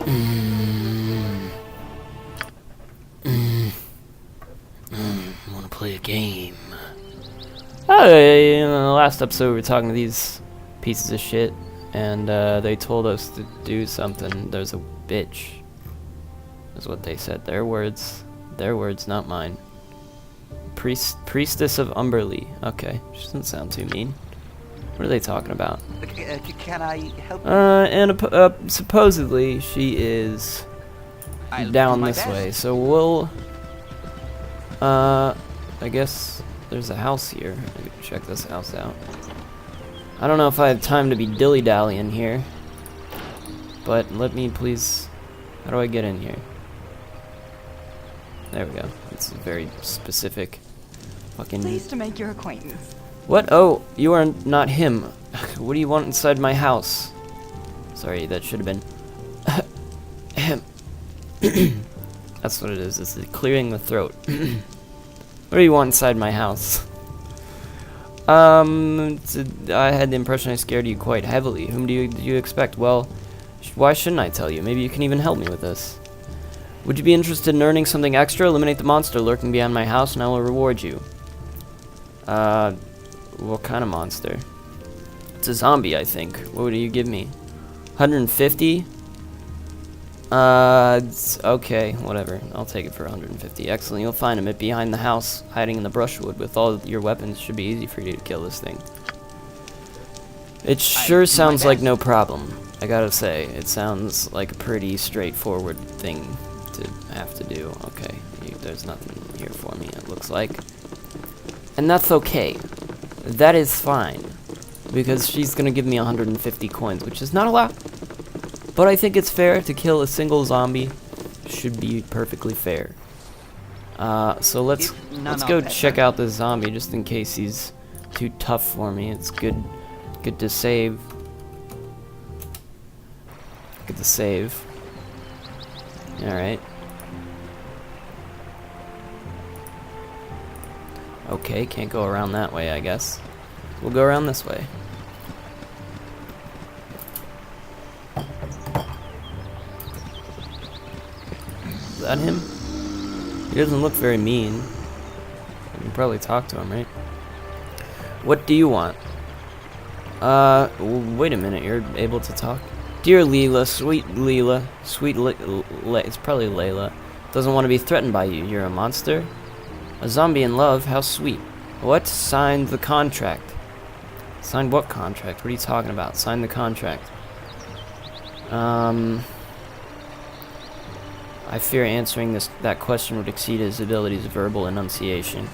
Want to play a game? Oh, in the last episode we were talking to these pieces of shit, and they told us to do something. There's a bitch. Is what they said. Their words, not mine. Priestess of Umberly. Okay, she doesn't sound too mean. What are they talking about? Can I help you? And supposedly she is I'll down do my this best. way. So we'll, I guess there's a house here. I can check this house out. I don't know if I have time to be dilly-dallying here, but let me please. How do I get in here? There we go. It's very specific. Fucking. Pleased to make your acquaintance. What? Oh, you are not him. What do you want inside my house? Sorry, that should have been him. That's what it is. It's clearing the throat. What do you want inside my house? I had the impression I scared you quite heavily. Whom do you expect? Well, why shouldn't I tell you? Maybe you can even help me with this. Would you be interested in earning something extra? Eliminate the monster lurking behind my house and I will reward you. What kind of monster? It's a zombie, I think. What do you give me? 150? Okay, whatever. I'll take it for 150. Excellent. You'll find him behind the house, hiding in the brushwood. With all your weapons, should be easy for you to kill this thing. It sure sounds like no problem. I gotta say, it sounds like a pretty straightforward thing to have to do. Okay, there's nothing here for me, it looks like. And that's okay. That is fine. Because she's gonna give me 150 coins, which is not a lot. But I think it's fair to kill a single zombie. Should be perfectly fair. So let's go check out this zombie just in case he's too tough for me. It's good to save. Good to save. Alright. Okay, can't go around that way, I guess. We'll go around this way. Is that him? He doesn't look very mean. I can probably talk to him, right? What do you want? Wait a minute, you're able to talk? Dear Leela, sweet Leela, it's probably Layla, doesn't want to be threatened by you. You're a monster? A zombie in love? How sweet. What? Signed the contract. Signed what contract? What are you talking about? Signed the contract. I fear answering that question would exceed his abilities of verbal enunciation.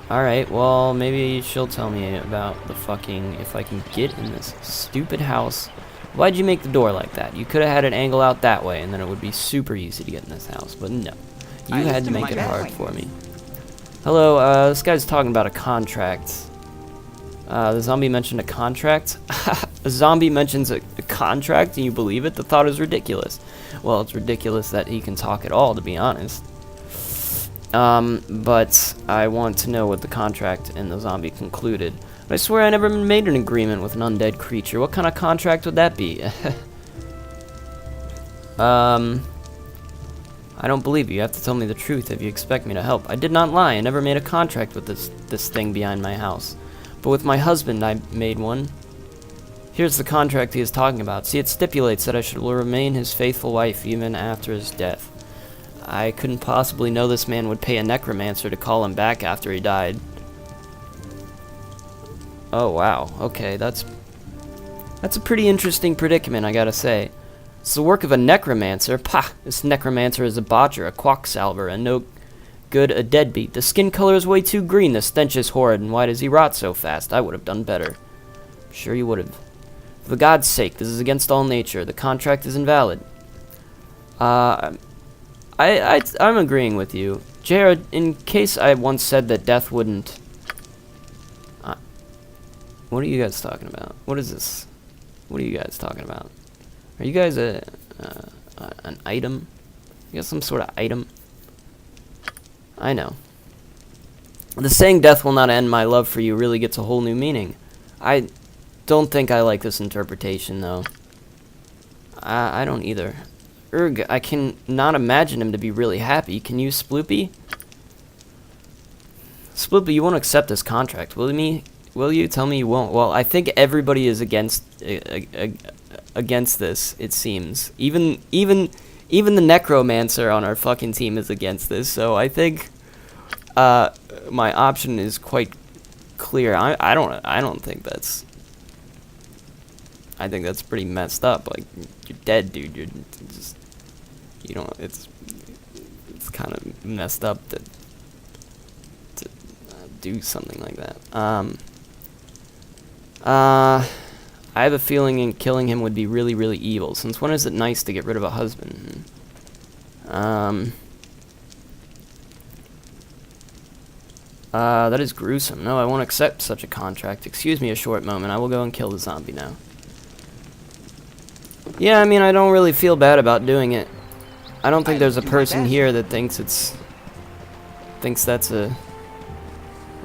Alright, well, maybe she'll tell me about the fucking, if I can get in this stupid house. Why'd you make the door like that? You could have had it angle out that way, and then it would be super easy to get in this house, but no. You had to make it hard for me. Hello, this guy's talking about a contract. The zombie mentioned a contract? A zombie mentions a contract and you believe it? The thought is ridiculous. Well, it's ridiculous that he can talk at all, to be honest. But I want to know what the contract and the zombie concluded. I swear I never made an agreement with an undead creature. What kind of contract would that be? I don't believe you. You have to tell me the truth if you expect me to help. I did not lie. I never made a contract with this thing behind my house. But with my husband, I made one. Here's the contract he is talking about. See, it stipulates that I should remain his faithful wife even after his death. I couldn't possibly know this man would pay a necromancer to call him back after he died. Oh, wow. Okay, that's a pretty interesting predicament, I gotta say. It's the work of a necromancer. Pah! This necromancer is a botcher, a quacksalver, and no good a deadbeat. The skin color is way too green, the stench is horrid, and why does he rot so fast? I would have done better. I'm sure you would have. For God's sake, this is against all nature. The contract is invalid. I'm agreeing with you. Jared, in case I once said that death wouldn't... what are you guys talking about? What is this? What are you guys talking about? Are you guys an item? You got some sort of item? I know. The saying death will not end my love for you really gets a whole new meaning. I don't think I like this interpretation, though. I don't either. Urg, I can not imagine him to be really happy. Can you, Sploopy? Sploopy, you won't accept this contract, will you? Will you? Tell me you won't. Well, I think everybody is against this, it seems. Even the necromancer on our fucking team is against this, so I think my option is quite clear. I don't think that's... I think that's pretty messed up. Like, you're dead, dude. You're just... You don't... It's kind of messed up to do something like that. I have a feeling killing him would be really, really evil. Since when is it nice to get rid of a husband? That is gruesome. No, I won't accept such a contract. Excuse me a short moment. I will go and kill the zombie now. Yeah, I mean, I don't really feel bad about doing it. I don't think there's a person here that thinks that's a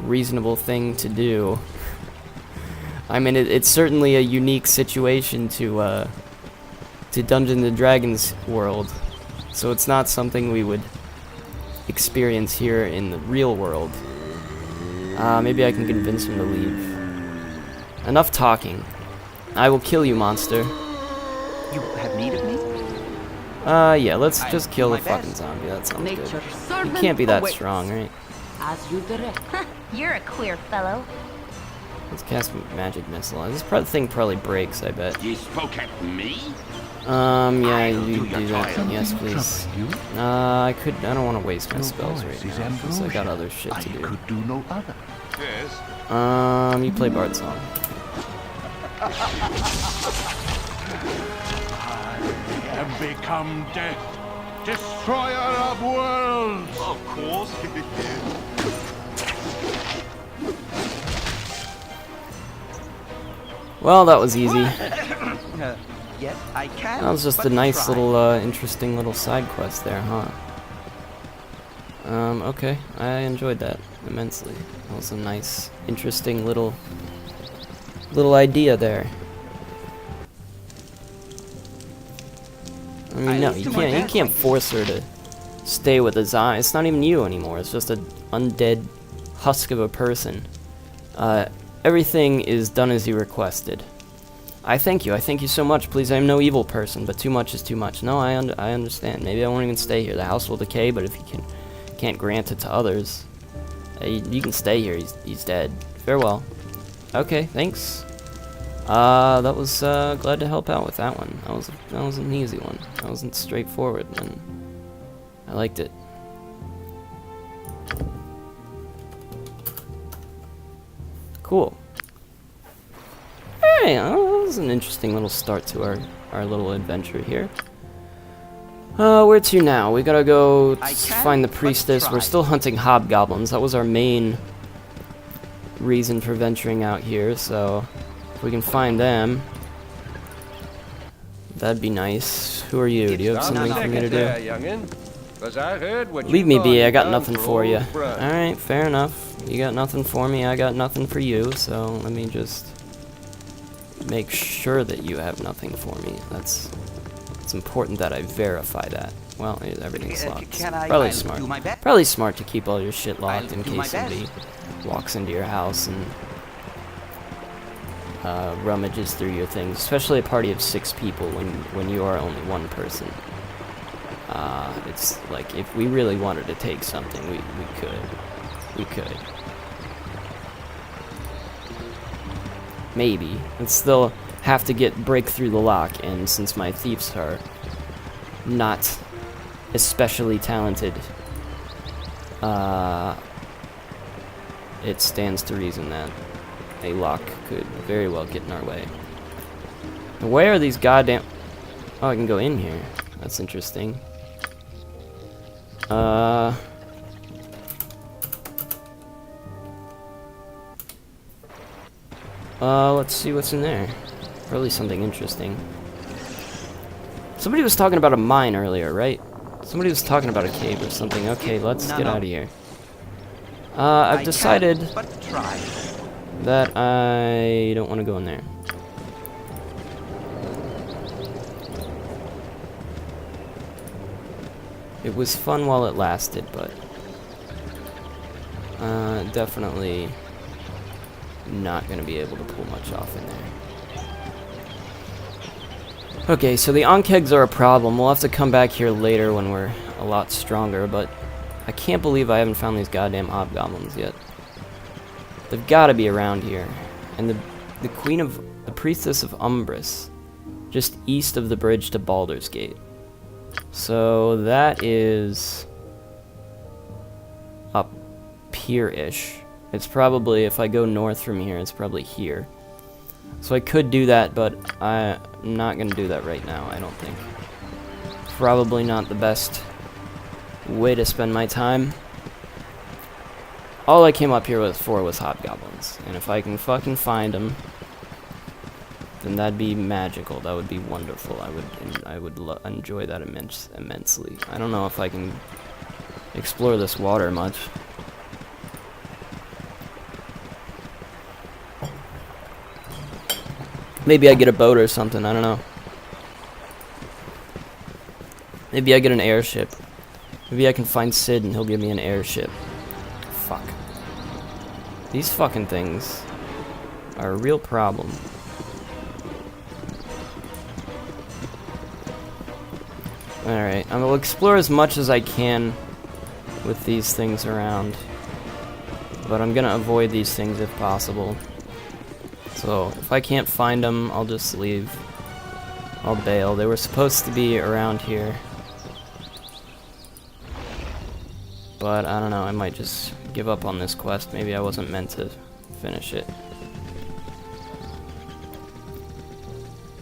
reasonable thing to do. I mean, it's certainly a unique situation to Dungeons and Dragons world, so it's not something we would experience here in the real world. Maybe I can convince him to leave. Enough talking. I will kill you, monster. You have need of me? Yeah, let's just kill the fucking zombie. That sounds good. You can't be that strong, right? As you direct. You're a queer fellow. Let's cast magic missile. This thing probably breaks, I bet. You spoke at me? Yeah, you do that. Yes, please. I don't want to waste my spells right now, because I got other shit to do. Could do no other. Yes. You play Bard's song. I have become death, destroyer of worlds. Of course. Well, that was easy. Yes, I can. That was just but a nice try. little, interesting little side quest there, huh? Okay. I enjoyed that immensely. That was a nice, interesting little idea there. I mean, no, you can't force her to stay with a zombie. It's not even you anymore. It's just an undead husk of a person. Everything is done as you requested. I thank you so much. Please, I am no evil person, but too much is too much. No, I understand. Maybe I won't even stay here. The house will decay, but if you can't grant it to others, you can stay here. He's dead. Farewell. Okay, thanks. That was glad to help out with that one. That was an easy one. That wasn't straightforward, and I liked it. Cool. Alright, that was an interesting little start to our little adventure here. Where to now? We gotta go find the priestess. We're still hunting hobgoblins. That was our main reason for venturing out here, so if we can find them, that'd be nice. Who are you? Do you have something for me to do? Leave me be, I got nothing for you. Alright, fair enough. You got nothing for me, I got nothing for you, so let me just make sure that you have nothing for me. It's important that I verify that. Well, everything's locked. Probably smart. Probably smart to keep all your shit locked in case somebody walks into your house and rummages through your things, especially a party of 6 people when you are only one person. It's like, if we really wanted to take something, we could. Maybe. And still have to break through the lock, and since my thieves are not especially talented, it stands to reason that a lock could very well get in our way. Where are these goddamn... Oh, I can go in here. That's interesting. Let's see what's in there. Probably something interesting. Somebody was talking about a mine earlier, right? Somebody was talking about a cave or something. Okay, let's get out of here. I've decided that I don't want to go in there. It was fun while it lasted, but definitely not going to be able to pull much off in there. Okay, so the onkegs are a problem. We'll have to come back here later when we're a lot stronger, but I can't believe I haven't found these goddamn hobgoblins yet. They've got to be around here. And the priestess of Umbris, just east of the bridge to Baldur's Gate. So that is up here-ish. It's probably, if I go north from here, it's probably here. So I could do that, but I'm not going to do that right now, I don't think. Probably not the best way to spend my time. All I came up here for was hobgoblins, and if I can fucking find them, then that'd be magical. That would be wonderful. I would enjoy that immensely. I don't know if I can explore this water much. Maybe I get a boat or something. I don't know. Maybe I get an airship. Maybe I can find Sid and he'll give me an airship. Fuck. These fucking things are a real problem. Alright, I will explore as much as I can with these things around. But I'm gonna avoid these things if possible. So, if I can't find them, I'll just leave. I'll bail. They were supposed to be around here. But, I don't know, I might just give up on this quest. Maybe I wasn't meant to finish it.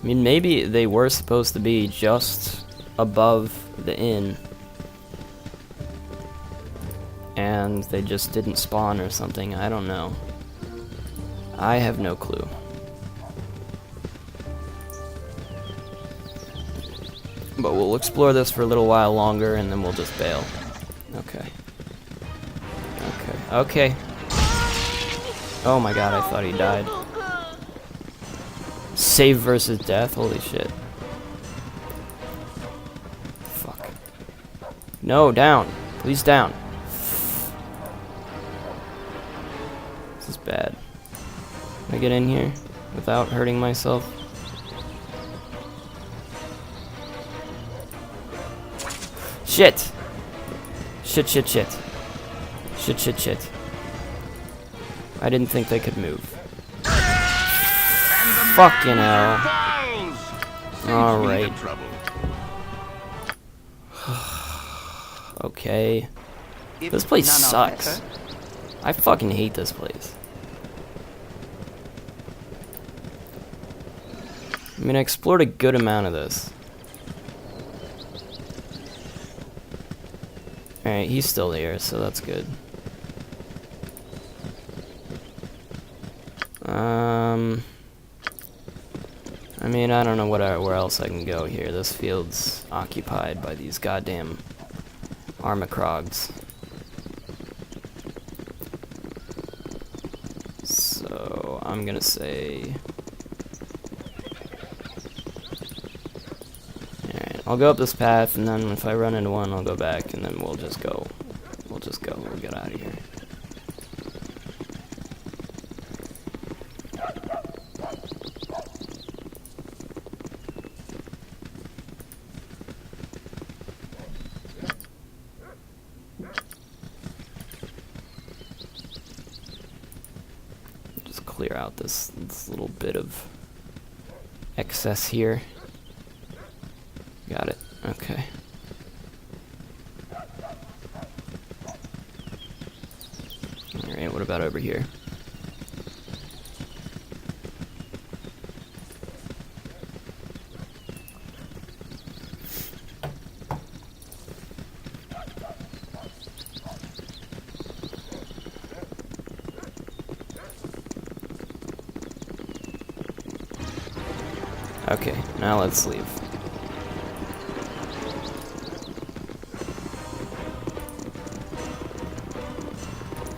I mean, maybe they were supposed to be just above the inn. And they just didn't spawn or something. I don't know. I have no clue. But we'll explore this for a little while longer and then we'll just bail. Okay. Okay. Okay. Oh my god, I thought he died. Save versus death? Holy shit. Fuck. No, down. Please down. This is bad. Can I get in here without hurting myself? Shit! Shit, shit, shit. Shit, shit, shit. I didn't think they could move. Fucking hell. Alright. Okay. This place sucks. I fucking hate this place. I mean, I explored a good amount of this. Alright, he's still here, so that's good. I mean, I don't know where else I can go here. This field's occupied by these goddamn Armacrogs. So, I'm gonna say... Alright, I'll go up this path, and then if I run into one, I'll go back, and then we'll just go. We'll get out of here. Clear out this little bit of excess here. Got it. Okay. Alright, what about over here? Okay, now let's leave.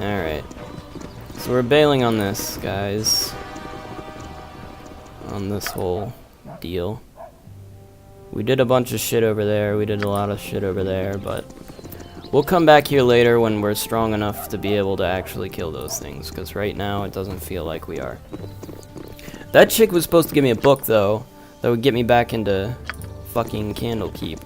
Alright. So we're bailing on this, guys. On this whole deal. We did a bunch of shit over there. We did a lot of shit over there, but we'll come back here later when we're strong enough to be able to actually kill those things, because right now it doesn't feel like we are. That chick was supposed to give me a book, though, that would get me back into fucking Candlekeep.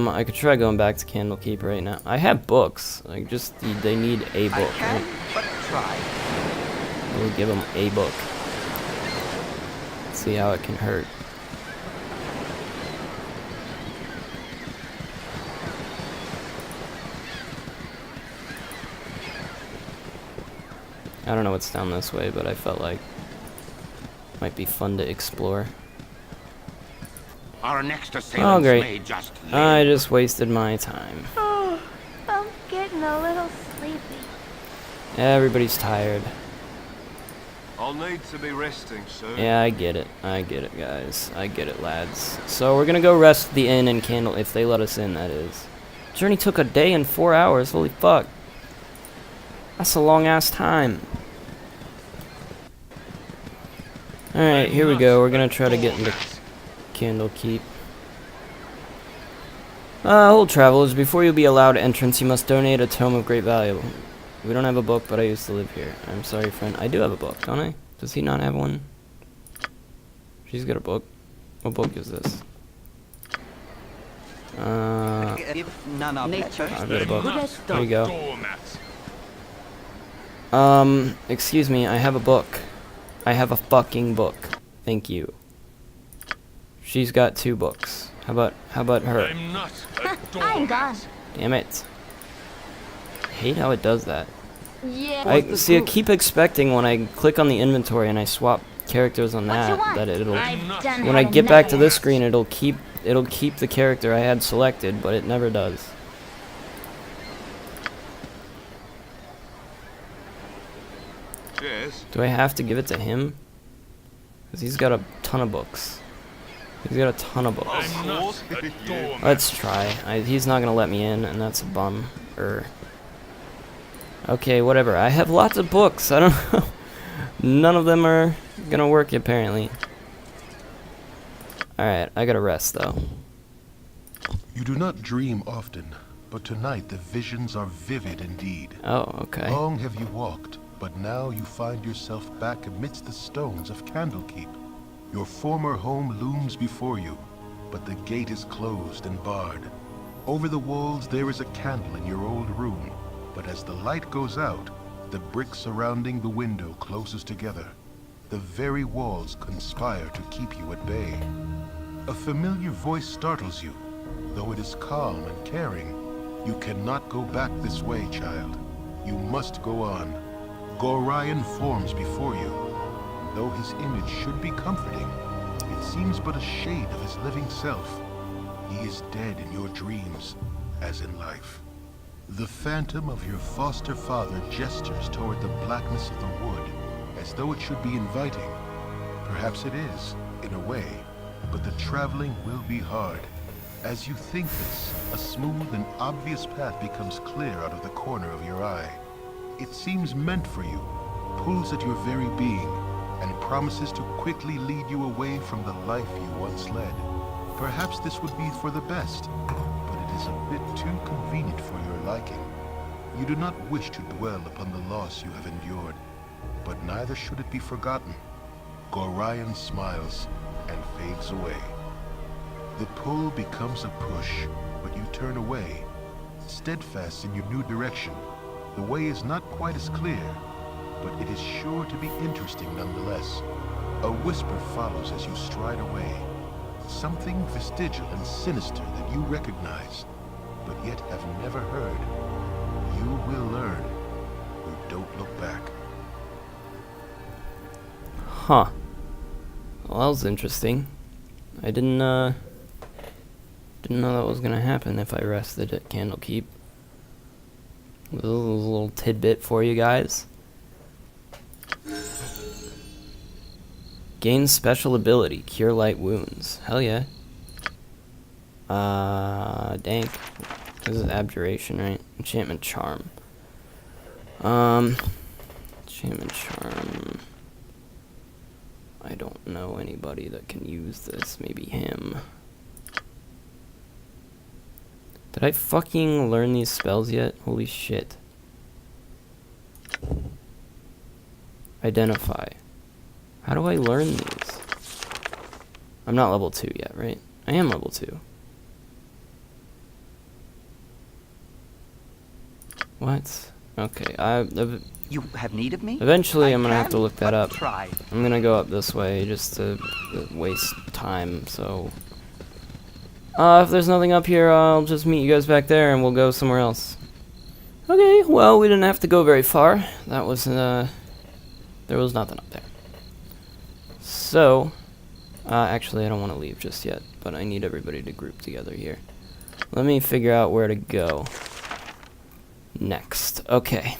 I could try going back to Candlekeep right now. I have books. Like, just, they need a book. I can, Right? but try. We'll give them a book. See how it can hurt. I don't know what's down this way, but I felt like it might be fun to explore. Our next assailants great. may just I just wasted my time. Oh, I'm getting a little sleepy. Everybody's tired. I'll need to be resting soon. Yeah, I get it. I get it, guys. I get it, lads. So we're gonna go rest at the inn and Candle, if they let us in, that is. Journey took a day and 4 hours. Holy fuck. That's a long-ass time. Alright, here we go. We're gonna try to get into Candlekeep. Hold travelers. Before you be allowed entrance, you must donate a tome of great value. We don't have a book, but I used to live here. I'm sorry, friend. I do have a book, don't I? Does he not have one? She's got a book. What book is this? If none are better. I've got a book. There you go. doormats. Excuse me, I have a book. I have a fucking book. Thank you. She's got 2 books. How about her? I'm not a I'm gone. doormat. Damn it. I hate how it does that. Yeah. I see. I keep expecting when I click on the inventory and I swap characters on What you that want? it'll. I've done When I had get back enough to of this this. screen, it'll keep the character I had selected, but it never does. Cheers. Do I have to give it to him? Because he's got a ton of books. He's got a ton of books. I'm not a doormat. Let's try. He's not gonna let me in, and that's a bum. Okay, whatever. I have lots of books. I don't know. None of them are gonna work, apparently. Alright, I gotta rest, though. You do not dream often, but tonight the visions are vivid indeed. Oh, okay. Long have you walked, but now you find yourself back amidst the stones of Candlekeep. Your former home looms before you, but the gate is closed and barred. Over the walls there is a candle in your old room, but as the light goes out, the bricks surrounding the window closes together. The very walls conspire to keep you at bay. A familiar voice startles you, though it is calm and caring. You cannot go back this way, child. You must go on. Gorion forms before you. Though his image should be comforting, it seems but a shade of his living self. He is dead in your dreams, as in life. The phantom of your foster father gestures toward the blackness of the wood, as though it should be inviting. Perhaps it is, in a way, but the traveling will be hard. As you think this, a smooth and obvious path becomes clear out of the corner of your eye. It seems meant for you, pulls at your very being, and promises to quickly lead you away from the life you once led. Perhaps this would be for the best, but it is a bit too convenient for your liking. You do not wish to dwell upon the loss you have endured, but neither should it be forgotten. Gorion smiles and fades away. The pull becomes a push, but you turn away. Steadfast in your new direction, the way is not quite as clear, but it is sure to be interesting nonetheless. A whisper follows as you stride away. Something vestigial and sinister that you recognize, but yet have never heard. You will learn. You don't look back. Huh. Well, that was interesting. I didn't know that was gonna happen if I rested at Candlekeep. This is a little tidbit for you guys. Gain special ability, cure light wounds. Hell yeah. Dank. This is abjuration, right? Enchantment charm. Enchantment Enchantment charm. I don't know anybody that can use this. Maybe him. Did I fucking learn these spells yet? Holy shit. Identify. How do I learn these? I'm not level 2 yet, right? I am level 2. What? Okay, You have need of me? eventually I'm gonna I have to can, look that but up. Try. I'm gonna go up this way just to waste time, so... if there's nothing up here, I'll just meet you guys back there and we'll go somewhere else. Okay, well, we didn't have to go very far. That was, there was nothing up there. So, actually I don't want to leave just yet, but I need everybody to group together here. Let me figure out where to go next. Okay.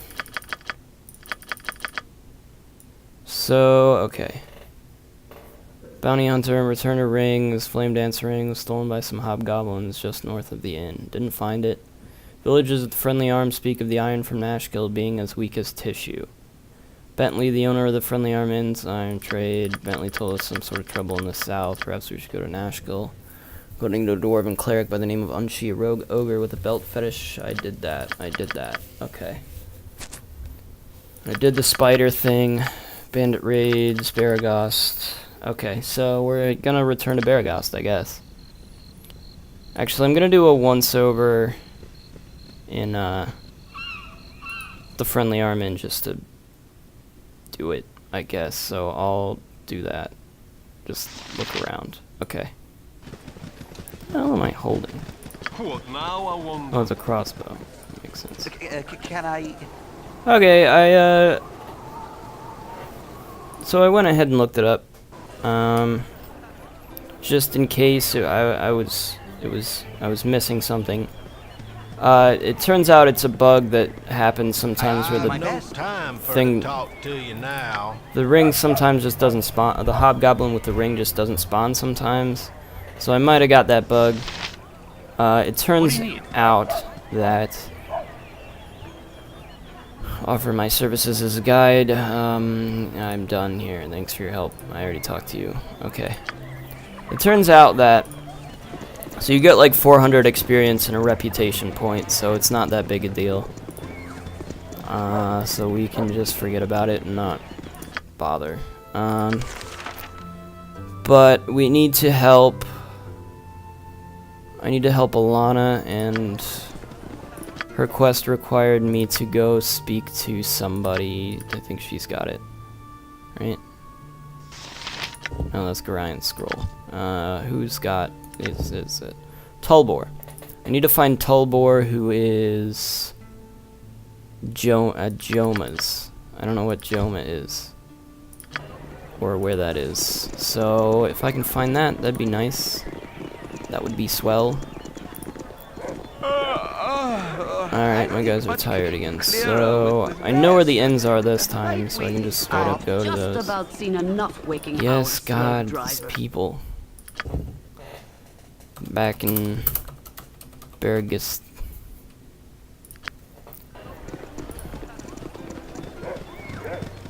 So, okay. Bounty hunter, return a ring. This flame dancer ring was stolen by some hobgoblins just north of the inn. Didn't find it. Villagers with friendly arms speak of the iron from Nashkill being as weak as tissue. Bentley, the owner of the Friendly Arm Inn's iron trade. Bentley told us some sort of trouble in the south. Perhaps we should go to Nashkill. According to a dwarven cleric by the name of Unshi, a rogue ogre with a belt fetish. I did that. Okay. I did the spider thing. Bandit raids, Baragost. Okay, so we're gonna return to Baragost, I guess. Actually, I'm gonna do a once-over in, the Friendly Arm Inn just to do it, I guess. So I'll do that. Just look around. Okay. What the hell am I holding? What now, I wonder? Oh, it's a crossbow. Makes sense. Can I... Okay, so I went ahead and looked it up. Just in case I was missing something. It turns out it's a bug that happens sometimes where the ring sometimes just doesn't spawn. The hobgoblin with the ring just doesn't spawn sometimes. So I might have got that bug. It turns out that offer my services as a guide. I'm done here. Thanks for your help. I already talked to you. Okay. It turns out that so you get like 400 experience and a reputation point, so it's not that big a deal. So we can just forget about it and not bother. But we need to help. I need to help Alana, and her quest required me to go speak to somebody. I think she's got it. Right? No, that's Garion's scroll. Who's got... is it? Tulbor. I need to find Tulbor, who is... Joma's. I don't know what Joma is. Or where that is. So, if I can find that, that'd be nice. That would be swell. Alright, my guys are tired again. So, I know where the ends are this time, so I can just straight up go to those. Yes, God, these people. Back in Baragost.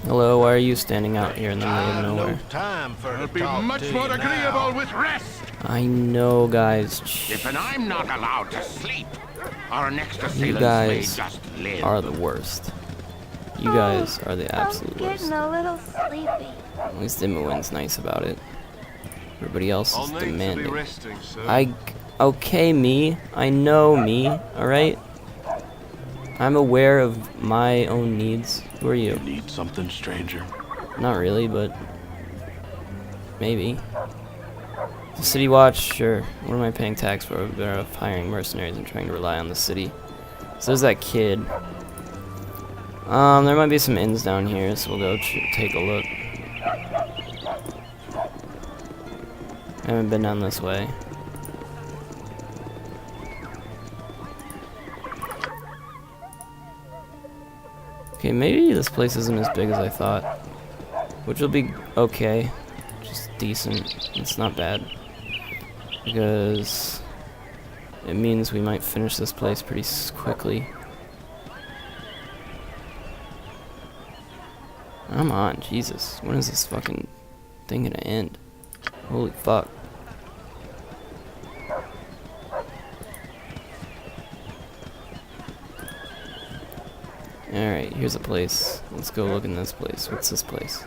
Hello, why are you standing out here in the middle of nowhere? It'll be much more agreeable with rest. I know, guys. Even I'm not allowed to sleep. Our next You assailants guys may just live. are the worst. You guys are the absolute I'm worst. getting a little sleepy. At least Imowen's nice about it. Everybody else I'll is need to be demanding. resting, sir. Okay, me. I know me, alright? I'm aware of my own needs. Who are you? Need something, stranger? Not really, but maybe. The city watch, sure. What am I paying tax for? We're better off hiring mercenaries and trying to rely on the city. So there's that kid. There might be some inns down here, so we'll go take a look. I haven't been down this way. Okay, maybe this place isn't as big as I thought. Which will be okay. Just decent. It's not bad. Because it means we might finish this place pretty quickly. Come on, Jesus. When is this fucking thing gonna end? Holy fuck. Alright, here's a place. Let's go look in this place. What's this place?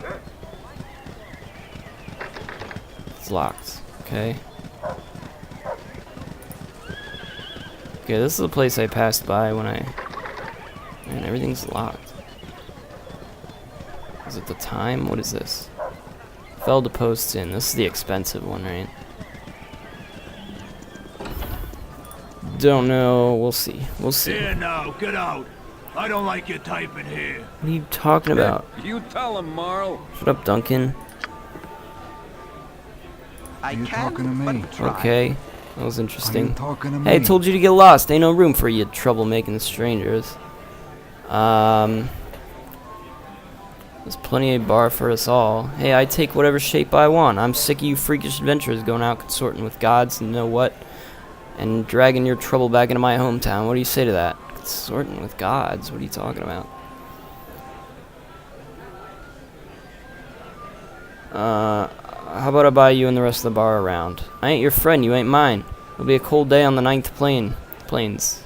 It's locked. Okay. Okay, this is the place I passed by when I... Man, everything's locked. Is it the time? What is this? Fell to posts in. This is the expensive one, right? Don't know. We'll see. We'll see. Here now, get out. I don't like your type in here. What are you talking about? You tell him, Marl. Shut up, Duncan. I You can, talking to me? but try. Okay. That was Are you interesting. talking to me? Hey, I told you to get lost. Ain't no room for you troublemaking strangers. There's plenty of bar for us all. Hey, I take whatever shape I want. I'm sick of you freakish adventurers going out consorting with gods and you know what? And dragging your trouble back into my hometown. What do you say to that? Consorting with gods? What are you talking about? How about I buy you and the rest of the bar around? I ain't your friend, you ain't mine. It'll be a cold day on the 9th plains.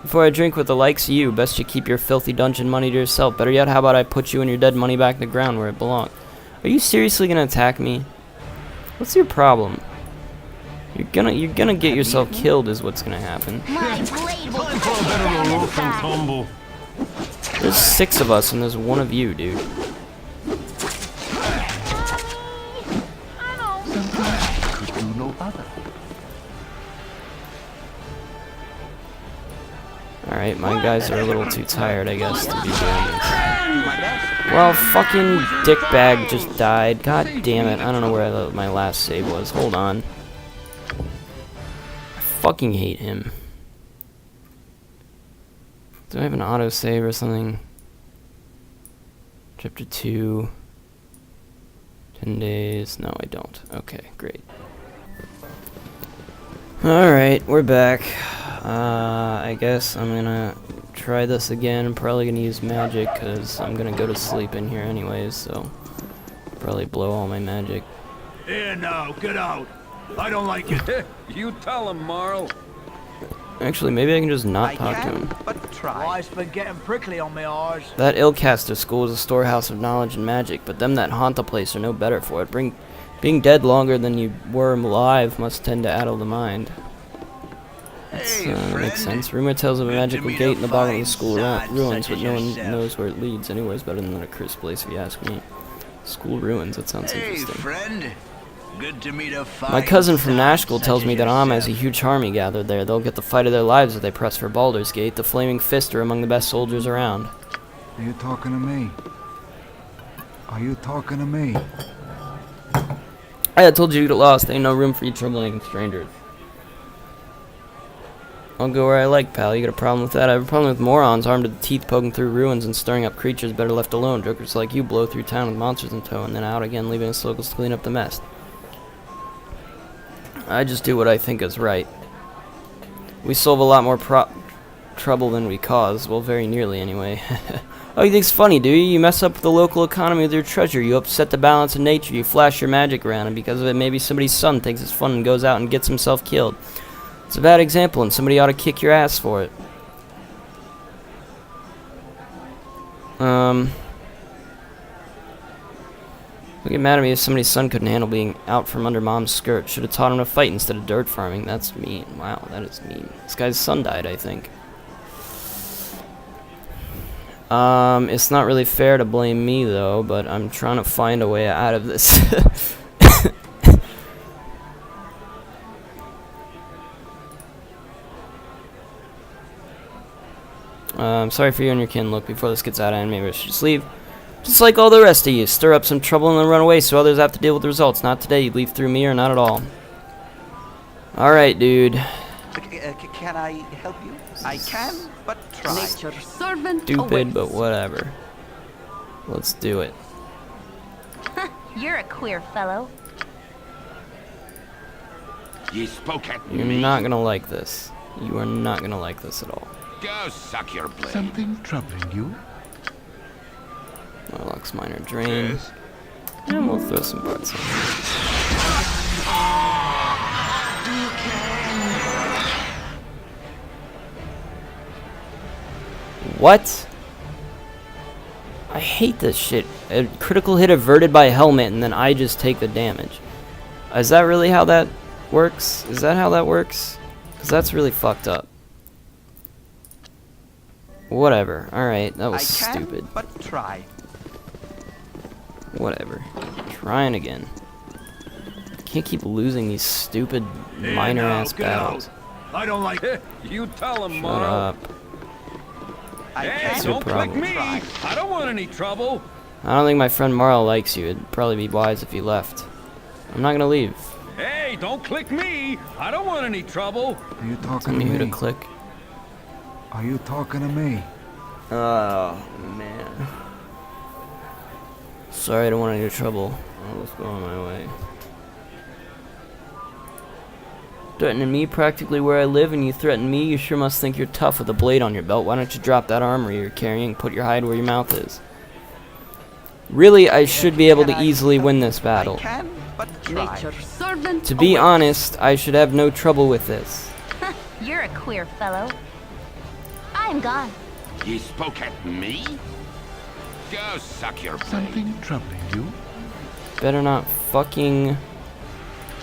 Before I drink with the likes of you, best you keep your filthy dungeon money to yourself. Better yet, how about I put you and your dead money back in the ground where it belongs? Are you seriously gonna attack me? What's your problem? You're gonna get yourself killed is what's gonna happen. My blade will cut you down to size. There's 6 of us and there's 1 of you, dude. Could do no other. Alright, my guys are a little too tired, I guess, to be doing this. My best. Well, fucking dickbag just died. God damn it. I don't know where my last save was. Hold on. I fucking hate him. Do I have an autosave or something? Chapter 2. 10 days. No, I don't. Okay, great. Alright, we're back. I guess I'm gonna try this again. I'm probably gonna use magic because I'm gonna go to sleep in here anyways, so probably blow all my magic. Here now, get out. I don't like it. You tell him, Marl. Actually, maybe I can just not I talk to can, him. but try. Eyes been getting prickly on my eyes. That Illcaster school is a storehouse of knowledge and magic, but them that haunt the place are no better for it. Being dead longer than you were alive must tend to addle the mind. That makes sense. Rumor tells of a magical gate in the bottom of the school ruins, but no one knows where it leads. Anywhere's better than a cursed place, if you ask me. School ruins, that sounds interesting. Friend. Good to meet a fine My cousin from Nashville such tells me as that Am has a yourself. huge army gathered there. They'll get the fight of their lives if they press for Baldur's Gate. The Flaming Fist are among the best soldiers around. Are you talking to me? Are you talking to me? I told you to get lost. Ain't no room for you troubling strangers. I'll go where I like, pal. You got a problem with that? I have a problem with morons armed to the teeth poking through ruins and stirring up creatures better left alone. Jokers like you blow through town with monsters in tow and then out again, leaving us locals to clean up the mess. I just do what I think is right. We solve a lot more trouble than we cause. Well, very nearly anyway. Oh, you think it's funny, do you? You mess up the local economy with your treasure. You upset the balance of nature. You flash your magic around, and because of it, maybe somebody's son thinks it's fun and goes out and gets himself killed. It's a bad example, and somebody ought to kick your ass for it. Don't get mad at me if somebody's son couldn't handle being out from under mom's skirt. Should have taught him to fight instead of dirt farming. That's mean. Wow, that is mean. This guy's son died, I think. It's not really fair to blame me, though, but I'm trying to find a way out of this. Sorry for you and your kin. Look, before this gets out of hand, maybe I should just leave. Just like all the rest of you. Stir up some trouble and then run away so others have to deal with the results. Not today. You leave through me or not at all. Alright, dude. Can I help you? I can, but try. Nature's servant Stupid, awaits. but whatever. Let's do it. You're a queer fellow. Ye spoke at You're not gonna like this. You are not gonna like this at all. Go suck your blade. Something troubling you? Warlock's minor drain. Yes. And we'll throw some parts in. What? I hate this shit. A critical hit averted by helmet, and then I just take the damage. Is that really how that works? Is that how that works? Because that's really fucked up. Whatever. Alright, that was I can, stupid. but try. Whatever. Trying again. Can't keep losing these stupid minor ass battles. I don't like it. You tell him, Shut Morrow. up. I Hey, can, That's your don't click problem. me. I don't want any trouble. I don't think my friend Marl likes you. It'd probably be wise if he left. I'm not gonna leave. Hey, don't click me. I don't want any trouble. Are you Tell talking me to who to me? click. Are you talking to me? Oh, man. Sorry, I don't want any trouble. I'll just go on my way. Threatening me practically where I live, and you threaten me? You sure must think you're tough with a blade on your belt. Why don't you drop that armor you're carrying and put your hide where your mouth is? Really, I should be able to easily win this battle. I can, but try. Servant. To be honest, I should have no trouble with this. You're a queer fellow. I'm gone. He spoke at me? Go suck your blade. Something troubling you? Better not fucking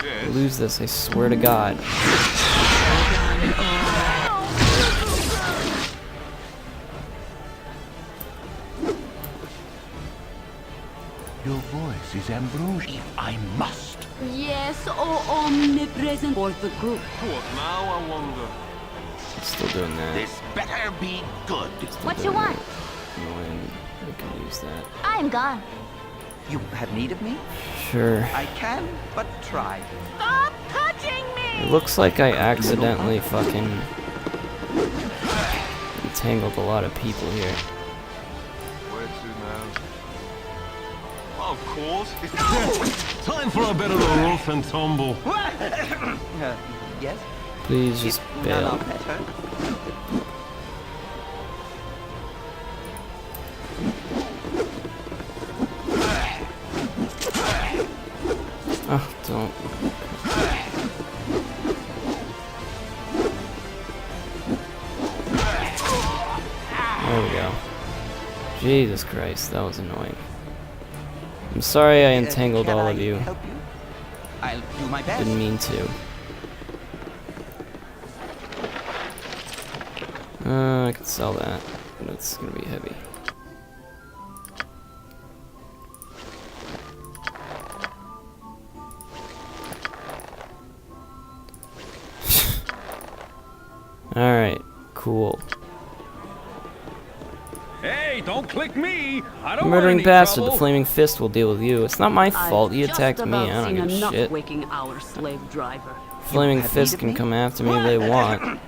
Yes. lose this, I swear to God. Your voice is ambrosia. I must. Yes, oh omnipresent for the group. What now, I wonder? Still doing that. This better be good. What you want? Annoying. I can use that. I'm gone. You have need of me? Sure. I can, but try. Stop touching It me! looks like I accidentally fucking entangled a lot of people here. Where to now? Well, of course. Time for a bit of a rough and tumble. Yes? Please just None bail. are better. Oh, don't. There we go. Jesus Christ, that was annoying. I'm sorry I entangled Can all I of you. help you? I'll do my best. Didn't mean to. I could sell that, but it's gonna be heavy. Alright, cool. Hey, don't click me. I don't want Murdering any bastard, trouble. the flaming fist will deal with you. It's not my fault he attacked me, I don't give a shit. Waking hour, slave driver. Flaming have fist need of can me? come after me if they want.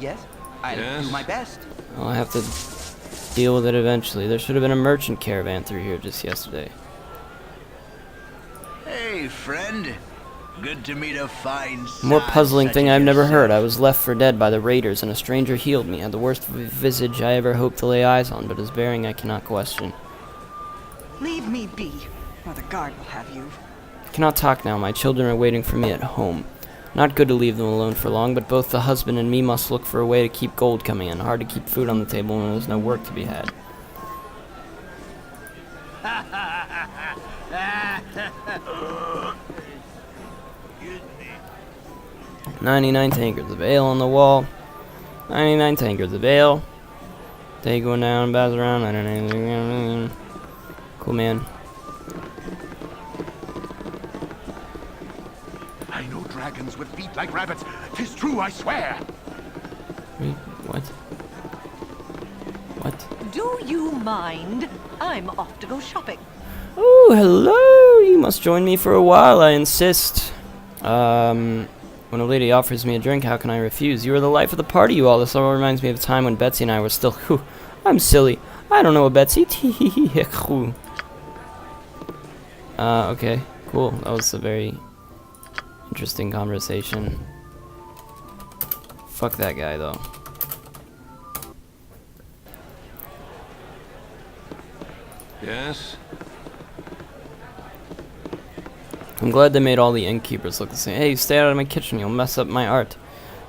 Yes? I'll Yes. do my best. I'll have to deal with it eventually. There should have been a merchant caravan through here just yesterday. Hey, friend. Good to meet a fine More son puzzling such thing as I've never heard. I yourself. was left for dead by the raiders, and a stranger healed me. Had the worst visage I ever hoped to lay eyes on, but his bearing I cannot question. Leave me be, or the guard will have you. I cannot talk now. My children are waiting for me at home. Not good to leave them alone for long, but both the husband and me must look for a way to keep gold coming in. Hard to keep food on the table when there's no work to be had. 99 tankards of ale on the wall. 99 tankards of ale. Day going down, bows around. Cool, man. I know dragons with feet like rabbits. 'Tis true, I swear. Wait, what? What? Do you mind? I'm off to go shopping. Oh, hello! You must join me for a while, I insist. When a lady offers me a drink, how can I refuse? You are the life of the party, you all. This all reminds me of a time when Betsy and I were still... Whew, I'm silly. I don't know a Betsy. Okay, cool. That was a very interesting conversation. Fuck that guy, though. Yes? I'm glad they made all the innkeepers look the same. Hey, stay out of my kitchen, you'll mess up my art.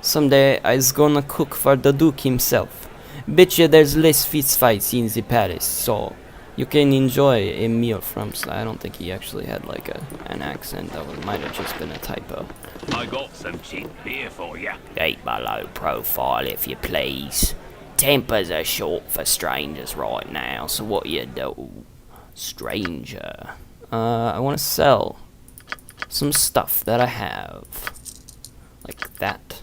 Someday I's gonna cook for the Duke himself. Bet you there's less fist fights in the palace, so you can enjoy a meal from... I don't think he actually had like an accent. That might have just been a typo. I got some cheap beer for you. Keep a low profile if you please. Tempers are short for strangers right now, so what you do? Stranger. I want to sell some stuff that I have. Like that.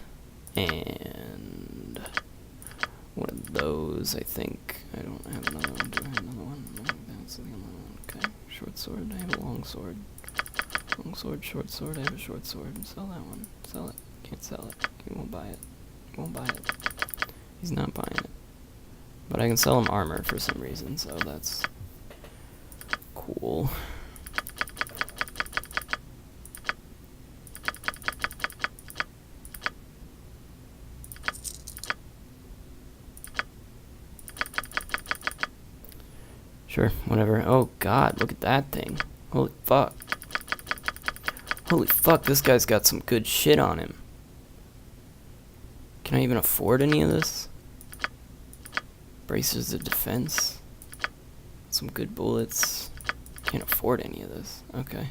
And one of those, I think. I don't have another one. Do I have another one? No, that's the other one. Okay. Short sword. I have a long sword. Long sword, short sword. I have a short sword. Sell that one. Sell it. Can't sell it. He won't buy it. He won't buy it. He's not buying it. But I can sell him armor for some reason, so that's cool. Sure, whatever. Oh god, look at that thing. Holy fuck. Holy fuck, this guy's got some good shit on him. Can I even afford any of this? Bracers of defense. Some good bullets. Can't afford any of this. Okay.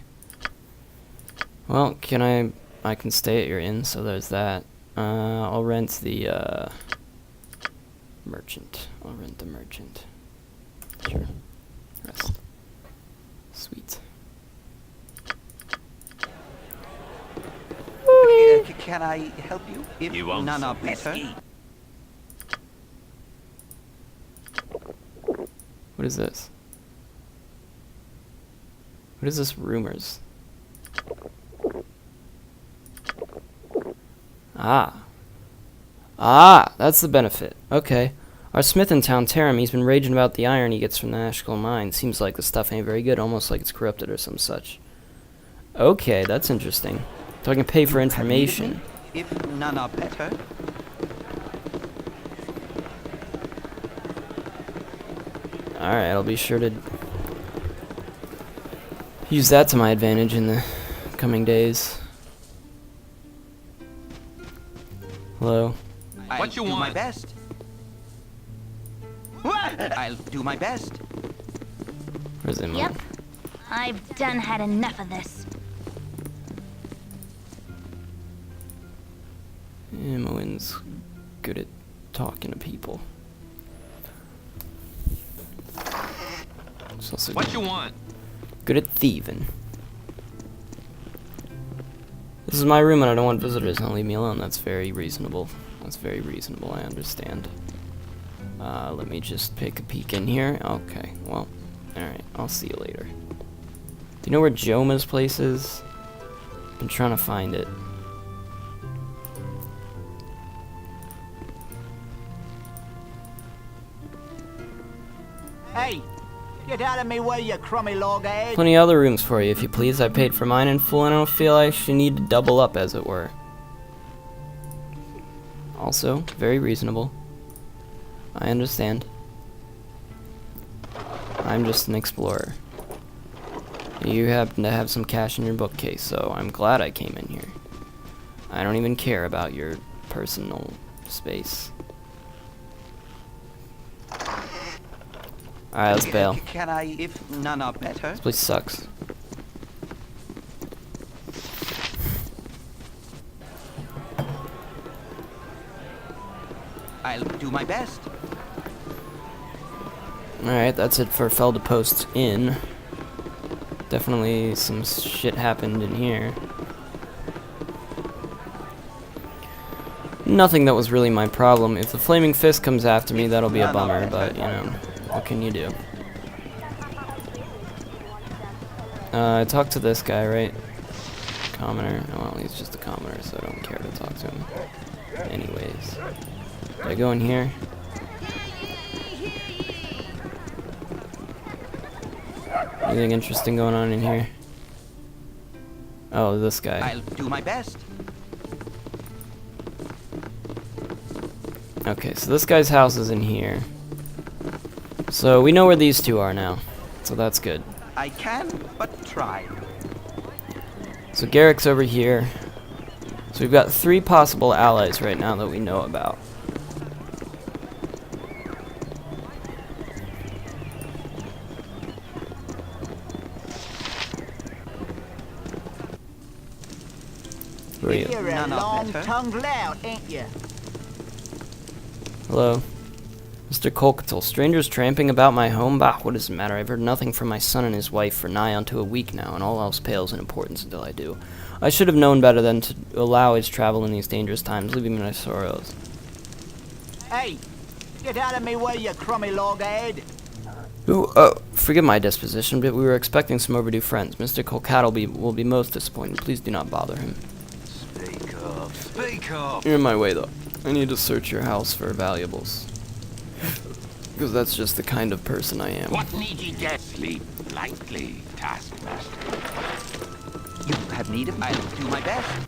Well, I can stay at your inn, so there's that. I'll rent the merchant. I'll rent the merchant. Sure. Rest. Sweet. Can I help you? If You want none are some better. whiskey? What is this? What is this rumors? Ah. Ah, that's the benefit. Okay. Our smith in town, Taram, he's been raging about the iron he gets from the Ashkel mine. Seems like the stuff ain't very good, almost like it's corrupted or some such. Okay, that's interesting. So I can pay for information. If none are better. Alright, I'll be sure to use that to my advantage in the coming days. Hello? I'll do my best. I'll do my best. Where's Emily? Yep. I've done had enough of this. Imoen's good at talking to people. She's also What you want? good at thieving. This is my room and I don't want visitors. Don't leave me alone. That's very reasonable. That's very reasonable. I understand. Let me just take a peek in here. Okay, well, alright. I'll see you later. Do you know where Joma's place is? Been trying to find it. Hey, get out of me way, you crummy loghead. Plenty of other rooms for you, if you please. I paid for mine in full and I don't feel I should need to double up, as it were. Also, very reasonable. I understand. I'm just an explorer. You happen to have some cash in your bookcase, so I'm glad I came in here. I don't even care about your personal space. Alright, let's bail. Can I, if none are better? This place sucks. I'll do my best. Alright, that's it for Felda Post Inn. Definitely some shit happened in here. Nothing that was really my problem. If the Flaming Fist comes after me, that'll be a bummer, but, you know, what can you do? I talked to this guy, right? Commoner. Oh, well, he's just a commoner, so I don't care to talk to him. Anyways. Do I go in here? Anything interesting going on in here? Oh, this guy. I'll do my best. Okay, so this guy's house is in here. So we know where these two are now. So that's good. I can but try. So Garrick's over here. So we've got 3 possible allies right now that we know about. Who are you? You're a long-tongued lout, ain't you? Hello? Mr. Colkittle, strangers tramping about my home? Bah, what does it matter? I've heard nothing from my son and his wife for nigh onto a week now, and all else pales in importance until I do. I should have known better than to allow his travel in these dangerous times, leaving me my sorrows. Hey, get out of me way, you crummy loghead. Forgive my disposition, but we were expecting some overdue friends. Mr. Colkittle will be most disappointed. Please do not bother him. Speak up. Speak up. You're in my way, though. I need to search your house for valuables. Because that's just the kind of person I am. What need ye get? Sleep lightly, taskmaster. You have need of... I'll do my best.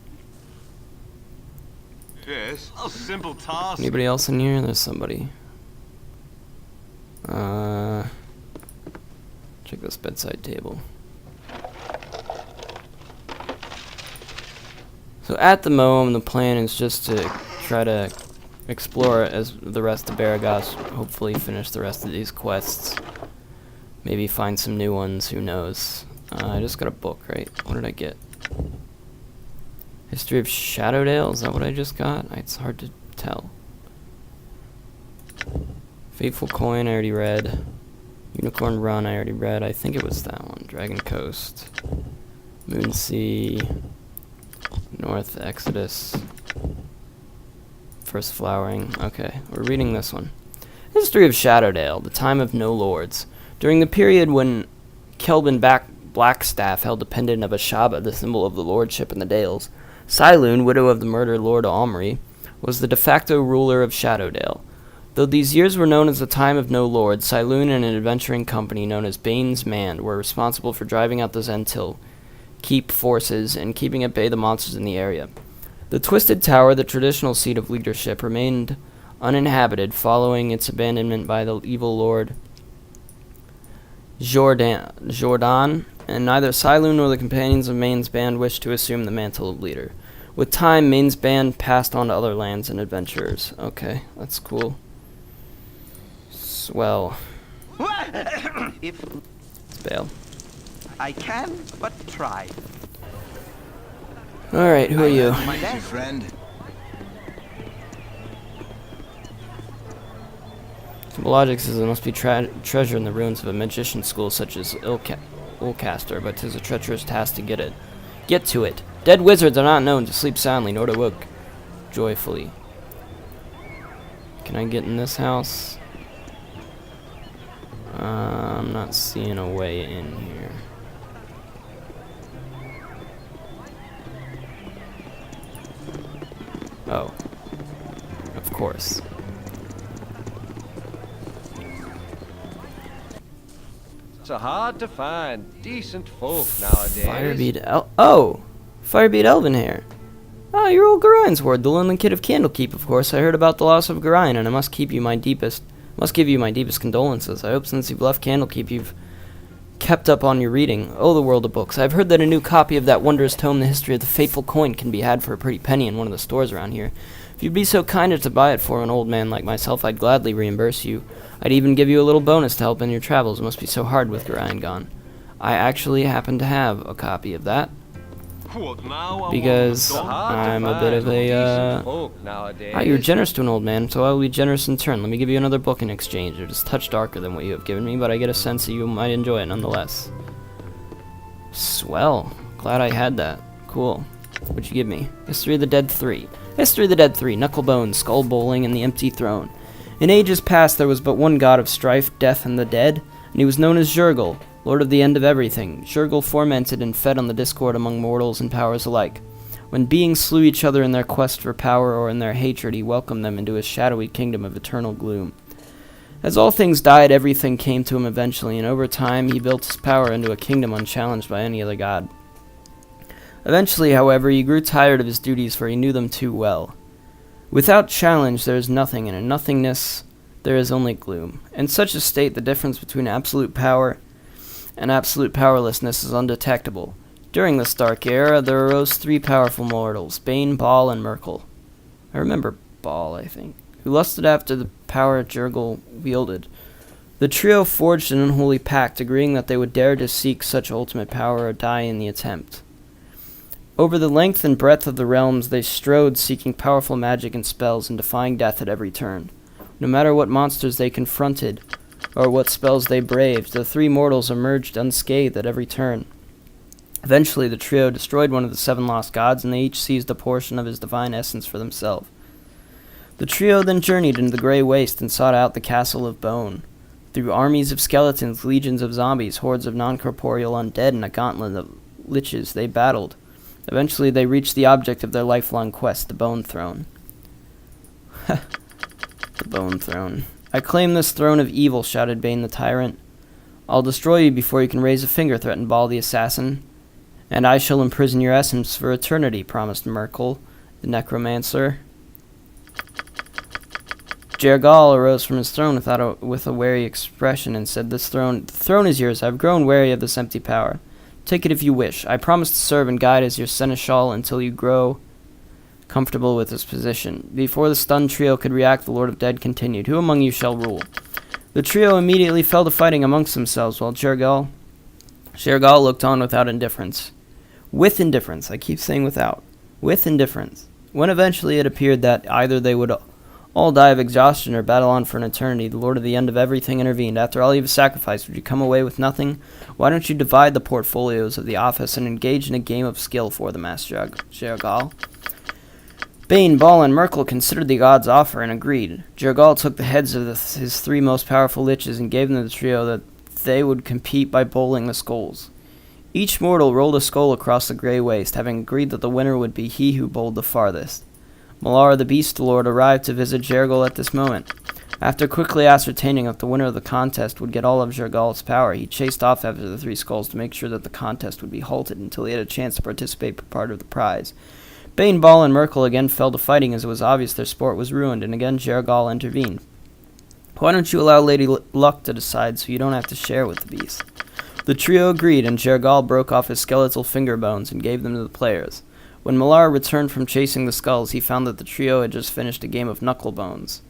Yes, a simple task. Anybody else in here? There's somebody. Check this bedside table. So at the moment, the plan is just to try to explore as the rest of Baragos, hopefully finish the rest of these quests. Maybe find some new ones, who knows. I just got a book, right? What did I get? History of Shadowdale, is that what I just got? It's hard to tell. Fateful Coin, I already read. Unicorn Run, I already read. I think it was that one. Dragon Coast. Moonsea. North Exodus. First Flowering. Okay, we're reading this one. History of Shadowdale, the time of no lords. During the period when Kelvin Blackstaff held dependent of Ashaba, the symbol of the lordship in the Dales, Sylune, widow of the murdered Lord Almery, was the de facto ruler of Shadowdale. Though these years were known as the time of no lords, Sylune and an adventuring company known as Bane's Mand were responsible for driving out the Zentil Keep forces and keeping at bay the monsters in the area. The Twisted Tower, the traditional seat of leadership, remained uninhabited following its abandonment by the evil Lord Jordan, and neither Sylune nor the companions of Main's band wished to assume the mantle of leader. With time, Main's band passed on to other lands and adventurers. Okay, that's cool. Swell. If Let's bail. I can but try. Alright, who are you? My best. Friend. Logic says there must be treasure in the ruins of a magician school such as Ulcaster, but 'tis a treacherous task to get it. Get to it. Dead wizards are not known to sleep soundly, nor to wake joyfully. Can I get in this house? I'm not seeing a way in here. Oh. Of course. It's hard to find decent folk nowadays. Firebeat Elven hair. Ah, you're old Garine's ward, the lonely kid of Candlekeep, of course. I heard about the loss of Garine, and I must give you my deepest condolences. I hope since you've left Candlekeep you've kept up on your reading. Oh, the world of books. I've heard that a new copy of that wondrous tome, The History of the Fateful Coin, can be had for a pretty penny in one of the stores around here. If you'd be so kind as to buy it for an old man like myself, I'd gladly reimburse you. I'd even give you a little bonus to help in your travels. It must be so hard with Garine gone. I actually happen to have a copy of that. What now? Because I'm a bit of a, you're generous to an old man, so I will be generous in turn. Let me give you another book in exchange. It is a touch darker than what you have given me, but I get a sense that you might enjoy it nonetheless. Swell. Glad I had that. Cool. What'd you give me? History of the Dead 3. History of the Dead 3. Knucklebone, Skull Bowling, and the Empty Throne. In ages past there was but one god of strife, death, and the dead, and he was known as Zhurgle, Lord of the End of Everything. Zhurgle fomented and fed on the discord among mortals and powers alike. When beings slew each other in their quest for power or in their hatred, he welcomed them into his shadowy kingdom of eternal gloom. As all things died, everything came to him eventually, and over time he built his power into a kingdom unchallenged by any other god. Eventually, however, he grew tired of his duties, for he knew them too well. Without challenge there is nothing, and in nothingness there is only gloom. In such a state, the difference between absolute power and absolute powerlessness is undetectable. During this dark era, there arose 3 powerful mortals, Bane, Baal, and Merkel. I remember Baal, I think, who lusted after the power Jergal wielded. The trio forged an unholy pact, agreeing that they would dare to seek such ultimate power or die in the attempt. Over the length and breadth of the realms, they strode, seeking powerful magic and spells and defying death at every turn. No matter what monsters they confronted, or what spells they braved, the 3 mortals emerged unscathed at every turn. Eventually, the trio destroyed one of the 7 lost gods, and they each seized a portion of his divine essence for themselves. The trio then journeyed into the Grey Waste and sought out the Castle of Bone. Through armies of skeletons, legions of zombies, hordes of non-corporeal undead, and a gauntlet of liches, they battled. Eventually, they reached the object of their lifelong quest, the Bone Throne. The Bone Throne. "I claim this throne of evil," shouted Bane the Tyrant. "I'll destroy you before you can raise a finger," threatened Baal the Assassin. "And I shall imprison your essence for eternity," promised Merkel, the Necromancer. Jergal arose from his throne with a wary expression and said, the throne is yours. I've grown wary of this empty power. Take it if you wish. I promise to serve and guide as your seneschal until you grow comfortable with this position." Before the stunned trio could react, the Lord of Dead continued, "Who among you shall rule?" The trio immediately fell to fighting amongst themselves, while Jergal looked on without indifference. With indifference. I keep saying without. With indifference. When eventually it appeared that either they would all die of exhaustion or battle on for an eternity, the Lord of the End of Everything intervened. "After all you've sacrificed, would you come away with nothing? Why don't you divide the portfolios of the office and engage in a game of skill for the Master Jergal?" Bane, Baal, and Merkel considered the god's offer and agreed. Jergal took the heads of his 3 most powerful liches and gave them to the trio that they would compete by bowling the skulls. Each mortal rolled a skull across the Grey Waste, having agreed that the winner would be he who bowled the farthest. Malar, the Beast Lord, arrived to visit Jergal at this moment. After quickly ascertaining that the winner of the contest would get all of Jergal's power, he chased off after the 3 skulls to make sure that the contest would be halted until he had a chance to participate for part of the prize. Bane, Baal, and Merkel again fell to fighting as it was obvious their sport was ruined, and again Jergal intervened. "Why don't you allow Lady Luck to decide so you don't have to share with the beast?" The trio agreed, and Jergal broke off his skeletal finger bones and gave them to the players. When Malar returned from chasing the skulls, he found that the trio had just finished a game of knuckle bones.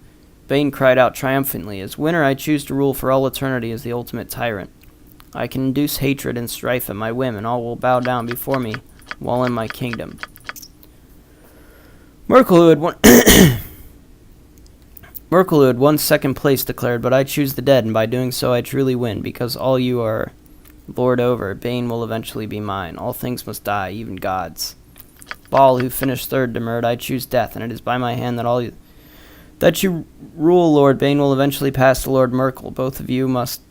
Bane cried out triumphantly, "As winner, I choose to rule for all eternity as the ultimate tyrant. I can induce hatred and strife at my whim, and all will bow down before me while in my kingdom." Merkel, who had won second place, declared, "But I choose the dead, and by doing so I truly win, because all you are lord over, Bane will eventually be mine. All things must die, even gods." Baal, who finished third, demurred, "I choose death, and it is by my hand that you rule, Lord. Bane will eventually pass to Lord Merkel. Both of you must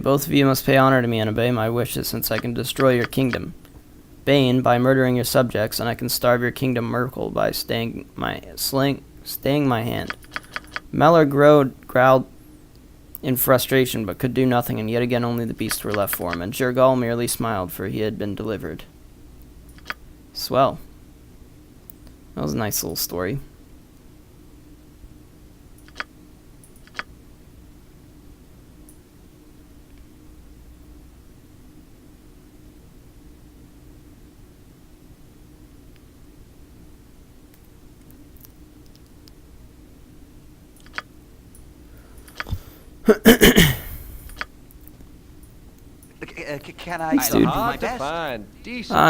both of you must pay honor to me and obey my wishes, since I can destroy your kingdom. Bane, by murdering your subjects, and I can starve your kingdom, Merkel, by staying my hand." Malar growled in frustration, but could do nothing, and yet again only the beasts were left for him, and Jergal merely smiled, for he had been delivered. Swell. That was a nice little story. Can I Thanks, dude. do my best?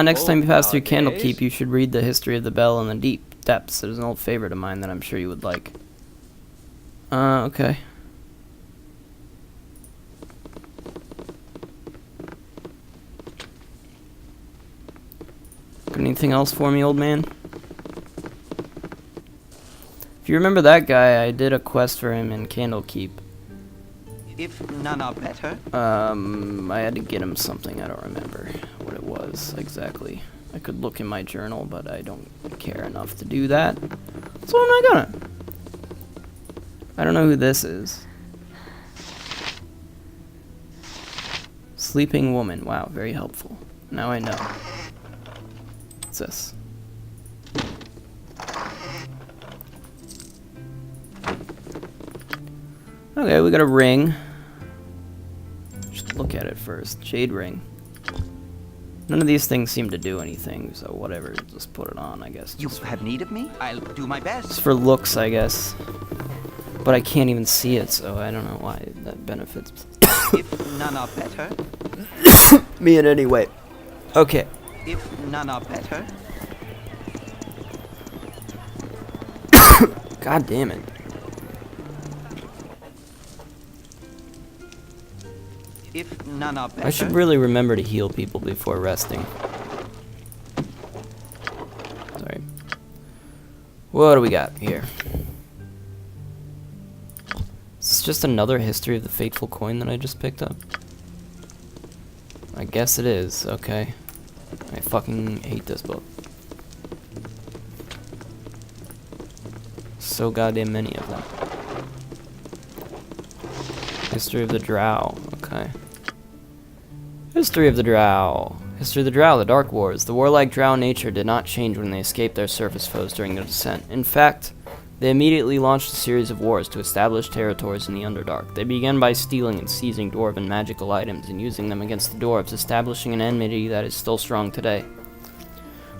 Next time you pass through Candlekeep, you should read the history of the bell in the deep depths. It is an old favorite of mine that I'm sure you would like. Okay. Got anything else for me, old man? If you remember that guy, I did a quest for him in Candlekeep. If none are better. I had to get him something. I don't remember what it was exactly. I could look in my journal, but I don't care enough to do that. So I'm not gonna. I don't know who this is. Sleeping woman. Wow, very helpful. Now I know. What's this? Okay, we got a ring. Just look at it first. Jade ring. None of these things seem to do anything, so whatever. Just put it on, I guess. You have need of me? I'll do my best. It's for looks, I guess. But I can't even see it, so I don't know why that benefits If none are better. me in any way. Okay. If none are better. God damn it. If none are better. I should really remember to heal people before resting. Sorry. What do we got here? Is this just another history of the fateful coin that I just picked up? I guess it is. Okay. I fucking hate this book. So goddamn many of them. History of the Drow. Okay. History of the Drow. History of the Drow, the Dark Wars. The warlike Drow nature did not change when they escaped their surface foes during their descent. In fact, they immediately launched a series of wars to establish territories in the Underdark. They began by stealing and seizing dwarven magical items and using them against the dwarves, establishing an enmity that is still strong today.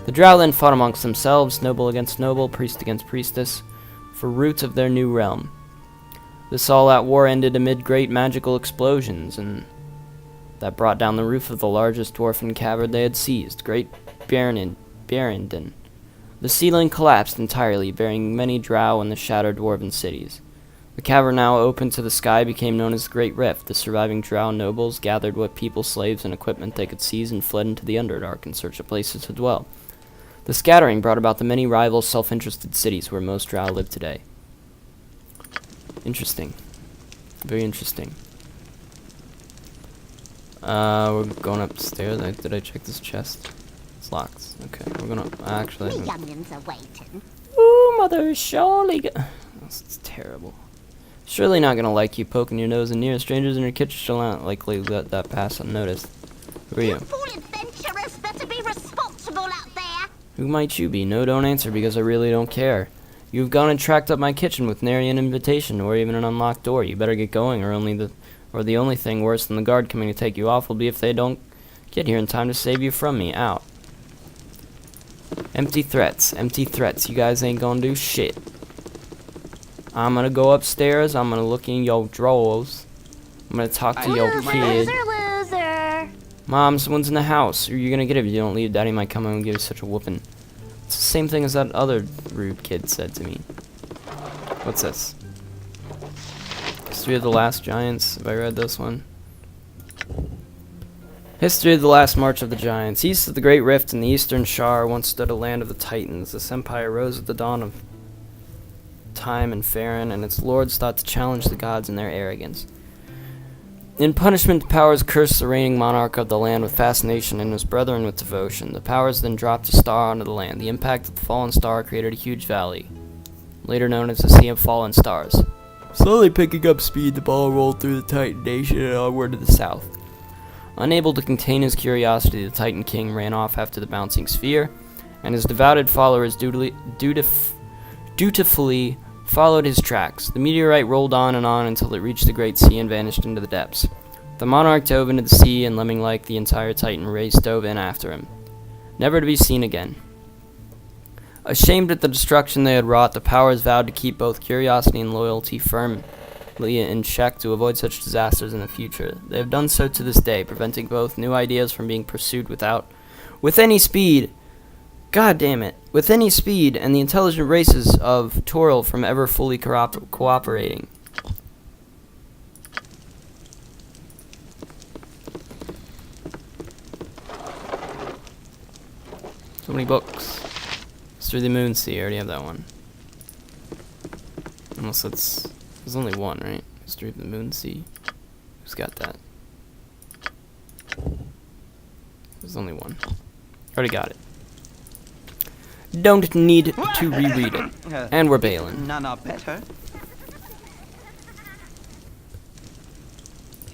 The Drow then fought amongst themselves, noble against noble, priest against priestess, for root of their new realm. This all-out war ended amid great magical explosions, and that brought down the roof of the largest dwarfen cavern they had seized, Great Barrenden. The ceiling collapsed entirely, burying many drow and the shattered dwarven cities. The cavern, now open to the sky, became known as the Great Rift. The surviving drow nobles gathered what people, slaves, and equipment they could seize and fled into the Underdark in search of places to dwell. The scattering brought about the many rival, self-interested cities where most drow live today. Interesting. Very interesting. We're going upstairs. Did I check this chest? It's locked. Okay, we're gonna actually. The youngins are waiting. Ooh, mother, surely. This is terrible. Surely not gonna like you poking your nose in near strangers in your kitchen. She'll not likely let that pass unnoticed. Who are you? All adventurers better be responsible out there. Who might you be? No, don't answer because I really don't care. You've gone and tracked up my kitchen with nary an invitation or even an unlocked door. You better get going, or the only thing worse than the guard coming to take you off will be if they don't get here in time to save you from me. Out. Empty threats. Empty threats. You guys ain't gonna do shit. I'm gonna go upstairs. I'm gonna look in your drawers. I'm gonna talk to your kid. Loser. Mom, someone's in the house. Are you gonna get it if you don't leave? Daddy might come home and give you such a whooping. It's the same thing as that other rude kid said to me. What's this? History of the Last Giants. Have I read this one? History of the Last March of the Giants. East of the Great Rift in the Eastern Shar once stood a land of the Titans. This empire rose at the dawn of time in Faerun, and its lords thought to challenge the gods in their arrogance. In punishment, the powers cursed the reigning monarch of the land with fascination and his brethren with devotion. The powers then dropped a star onto the land. The impact of the fallen star created a huge valley, later known as the Sea of Fallen Stars. Slowly picking up speed, the ball rolled through the Titan nation and onward to the south. Unable to contain his curiosity, the Titan King ran off after the bouncing sphere, and his devoted followers dutifully followed his tracks. The meteorite rolled on until it reached the Great Sea and vanished into the depths. The monarch dove into the sea, and lemming-like, the entire Titan race dove in after him, never to be seen again. Ashamed at the destruction they had wrought, the powers vowed to keep both curiosity and loyalty firmly in check to avoid such disasters in the future. They have done so to this day, preventing both new ideas from being pursued with any speed. God damn it. With any speed, and the intelligent races of Toril from ever fully cooperating. So many books. History of the Moon Sea, I already have that one. Unless there's only one, right? History of the Moon Sea. Who's got that? There's only one. Already got it. Don't need to reread it. And we're bailing. None are better.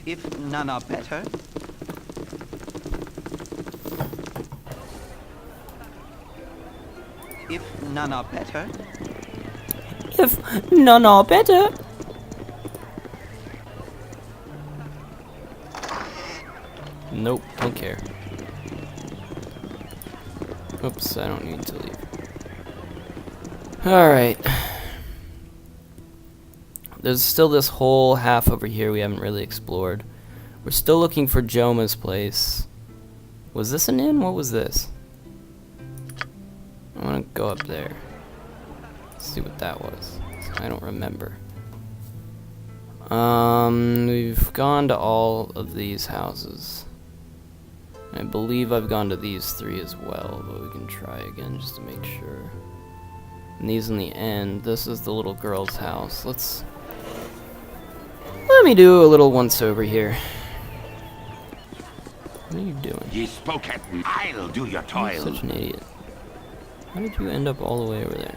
If none are better. If none are better. If none are better. Nope, don't care. Oops, I don't need to leave. Alright. There's still this whole half over here we haven't really explored. We're still looking for Joma's place. Was this an inn? What was this? I want to go up there. Let's see what that was. I don't remember. We've gone to all of these houses. I believe I've gone to these 3 as well, but we can try again just to make sure. And these in the end. This is the little girl's house. Let me do a little once over here. What are you doing? Ye spoke at me. I'll do your You're toil. such an idiot. How did you end up all the way over there?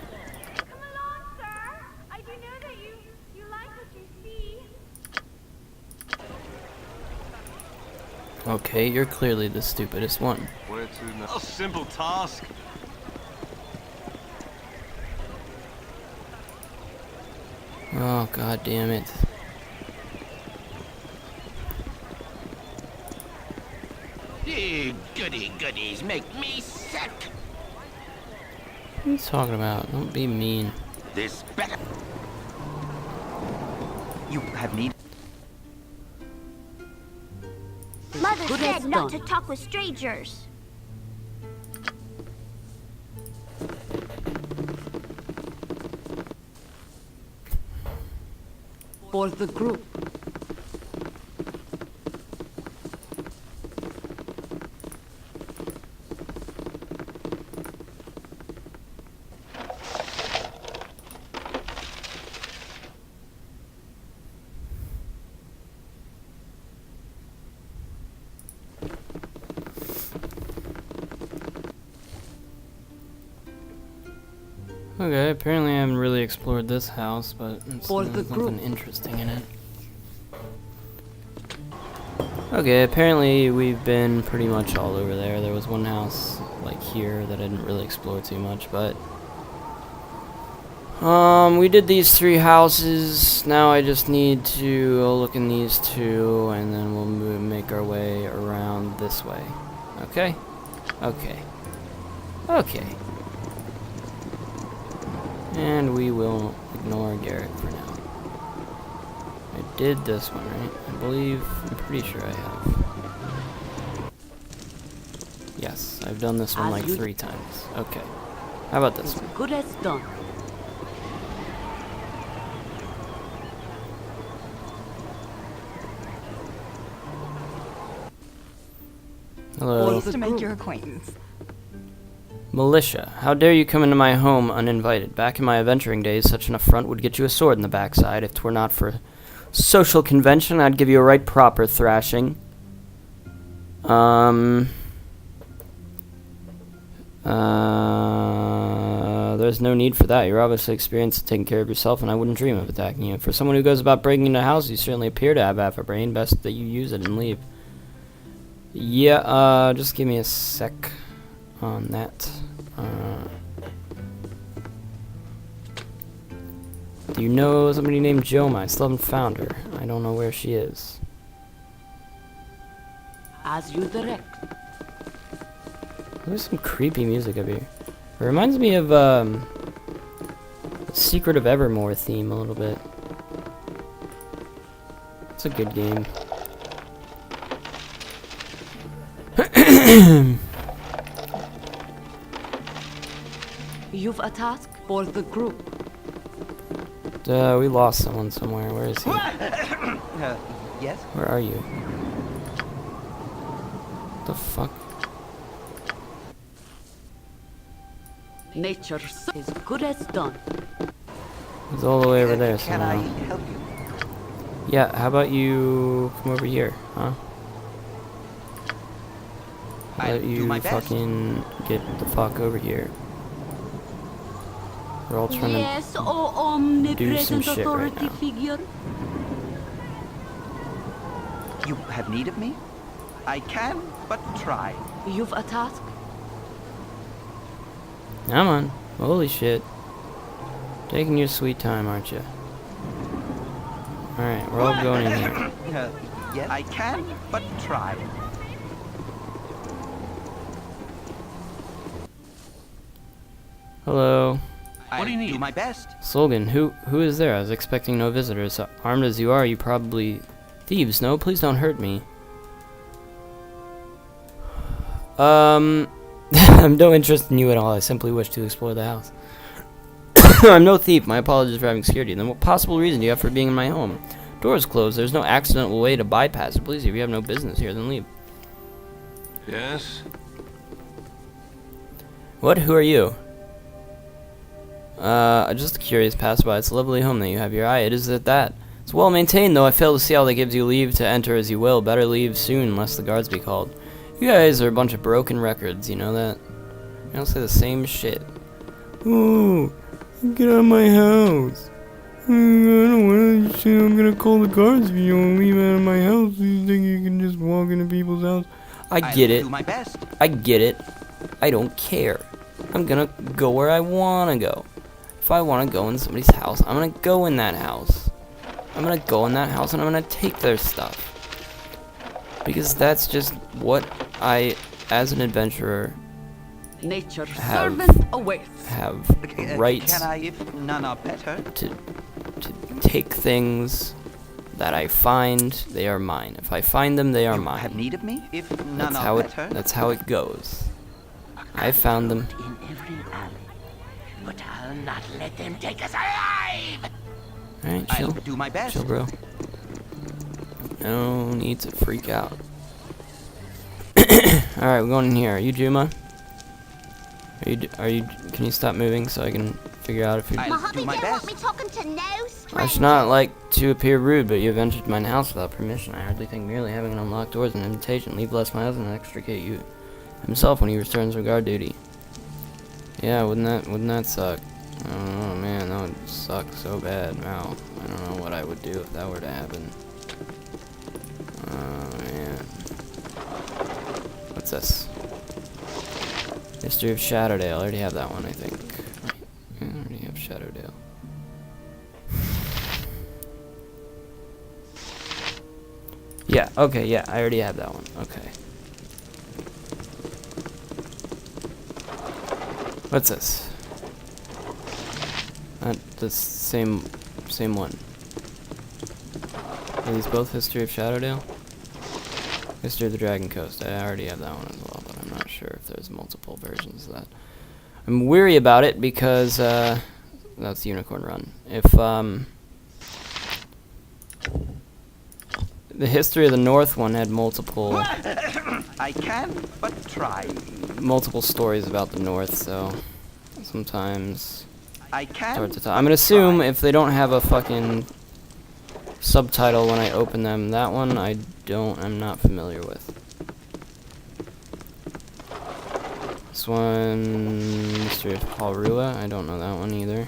Come along, sir. I do know that you like what you see. Okay, you're clearly the stupidest one. Where to now? A simple task. Oh, god damn it. You goody goodies make me sick. What are you talking about? Don't be mean. This better. You have need. Mother Good said as not done. to talk with strangers. For the group. Okay, apparently I haven't really explored this house, but For the there's nothing group. interesting in it. Okay, apparently we've been pretty much all over there. There was one house, like here, that I didn't really explore too much, but... we did these 3 houses. Now I just need to look in these 2, and then we'll make our way around this way. Okay? Okay. Okay. And we will ignore Garrett for now. I did this one, right? I believe, I'm pretty sure I have. Yes, I've done this one As like you- 3 times. Okay. How about this one? Good as done. Hello. For the To make group. your acquaintance. Militia, how dare you come into my home uninvited? Back in my adventuring days, such an affront would get you a sword in the backside. If 'twere not for social convention, I'd give you a right proper thrashing. There's no need for that. You're obviously experienced at taking care of yourself, and I wouldn't dream of attacking you. For someone who goes about breaking into houses, you certainly appear to have half a brain. Best that you use it and leave. Yeah, just give me a sec on that. Do you know somebody named Joma? I still haven't found her. I don't know where she is. As you direct. There's some creepy music up here. It reminds me of Secret of Evermore theme a little bit. It's a good game. You've a task for the group. We lost someone somewhere. Where is he? Yes? Where are you? What the fuck? Nature is good as done. He's all the way over there Can I somehow. help you? Yeah, how about you come over here, huh? How I'll about do you my best. fucking get the fuck over here? We're all trying Yes, oh do some omnipresent shit right authority now. figure. You have need of me? I can but try. You've a task. Come on. Holy shit. Taking your sweet time, aren't you? Alright, we're all going in here. Yes? I can but try. Hello. What do you need? Do my best. Solgan, who is there? I was expecting no visitors. Armed as you are, you probably thieves. No, please don't hurt me. I'm no interest in you at all. I simply wish to explore the house. I'm no thief. My apologies for having scared you. Then what possible reason do you have for being in my home? Door is closed. There's no accidental way to bypass it. Please, if you have no business here, then leave. Yes? What? Who are you? Just a curious passerby. It's a lovely home that you have your eye. It is at that. It's well maintained, though. I fail to see how that gives you leave to enter as you will. Better leave soon, lest the guards be called. You guys are a bunch of broken records, you know that? You don't say the same shit. Oh, get out of my house. I don't want to shit. I'm gonna call the guards if you don't leave out of my house. You think you can just walk into people's house? I get it. Do my best. I get it. I don't care. I'm gonna go where I wanna go. If I wanna go in somebody's house, I'm gonna go in that house. I'm gonna go in that house and I'm gonna take their stuff. Because that's just what I, as an adventurer, Nature have servant awaits. Have the right Can I, if none are better? to take things that I find. They are mine. If I find them, they are You mine. have need of me? If none That's are how better? that's how it goes. I found them. In every alley, but I'll not let them take us alive. Alright, I'll chill. do my best. Chill, bro. No need to freak out. Alright, we're going in here. Are you Juma? Can you stop moving so I can figure out if you're... I'll do my best. I should not like to appear rude, but you have entered my house without permission. I hardly think merely having an unlocked door is an invitation. Leave lest my husband extricate you himself when he returns from guard duty. Yeah, wouldn't that suck? Oh man, that would suck so bad. Wow, I don't know what I would do if that were to happen. Oh man. What's this? History of Shatterdale. I already have that one, I think. I already have Shatterdale. Yeah, okay, yeah, I already have that one. Okay. What's this? The same one. Are these both History of Shatterdale? History of the Dragon Coast. I already have that one as well, but I'm not sure if there's multiple versions of that. I'm weary about it because that's Unicorn Run. If the History of the North one had multiple I can, but try. multiple stories about the North, so sometimes I can. it's hard to tell. I'm gonna assume if they don't have a fucking subtitle when I open them, that one I'm not familiar with. This one, History of Halrua, I don't know that one either.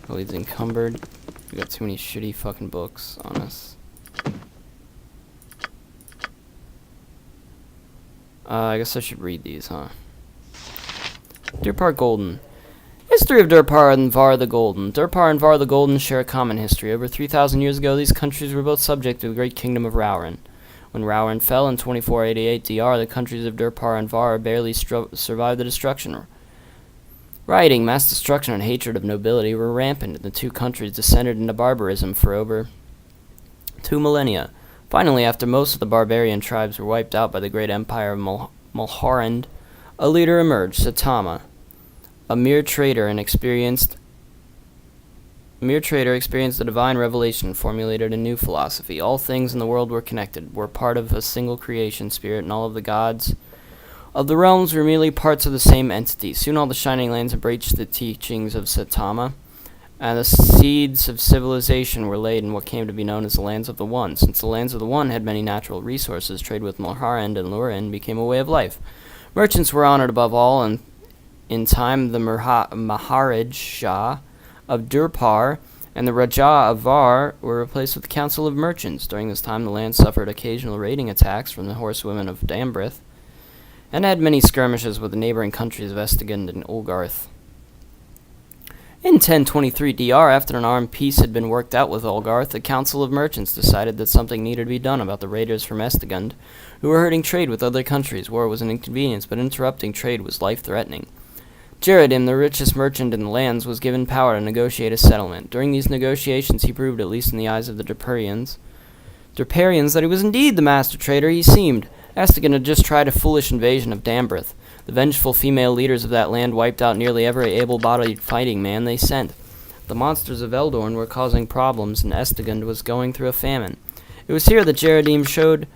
Leads Encumbered. We got too many shitty fucking books on us. I guess I should read these, huh? Durpar Golden. History of Durpar and Var the Golden. Durpar and Var the Golden share a common history. Over 3,000 years ago, these countries were both subject to the great kingdom of Raurin. When Raurin fell in 2488 DR, the countries of Durpar and Var barely survived the destruction. Rioting, mass destruction, and hatred of nobility were rampant, and the two countries descended into barbarism for over 2 millennia. Finally, after most of the barbarian tribes were wiped out by the great empire of Mulharand, a leader emerged, Satama. A mere trader experienced a divine revelation and formulated a new philosophy. All things in the world were connected, were part of a single creation spirit, and all of the gods of the realms were merely parts of the same entity. Soon all the Shining Lands embraced the teachings of Satama, and the seeds of civilization were laid in what came to be known as the Lands of the One. Since the Lands of the One had many natural resources, trade with Mulharand and Lurin became a way of life. Merchants were honored above all, and in time the Maharaj Shah of Durpar and the Raja of Var were replaced with the Council of Merchants. During this time the land suffered occasional raiding attacks from the horsewomen of Dambrith, and had many skirmishes with the neighboring countries of Estigund and Olgarth. In 1023 DR, after an armed peace had been worked out with Olgarth, the Council of Merchants decided that something needed to be done about the raiders from Estigund, who were hurting trade with other countries. War was an inconvenience, but interrupting trade was life-threatening. Jeridim, the richest merchant in the lands, was given power to negotiate a settlement. During these negotiations, he proved, at least in the eyes of the Derperians, that he was indeed the master trader he seemed. Estigan had just tried a foolish invasion of Dambrith. The vengeful female leaders of that land wiped out nearly every able-bodied fighting man they sent. The monsters of Eldorn were causing problems, and Estigund was going through a famine. It was here that Jeridim showed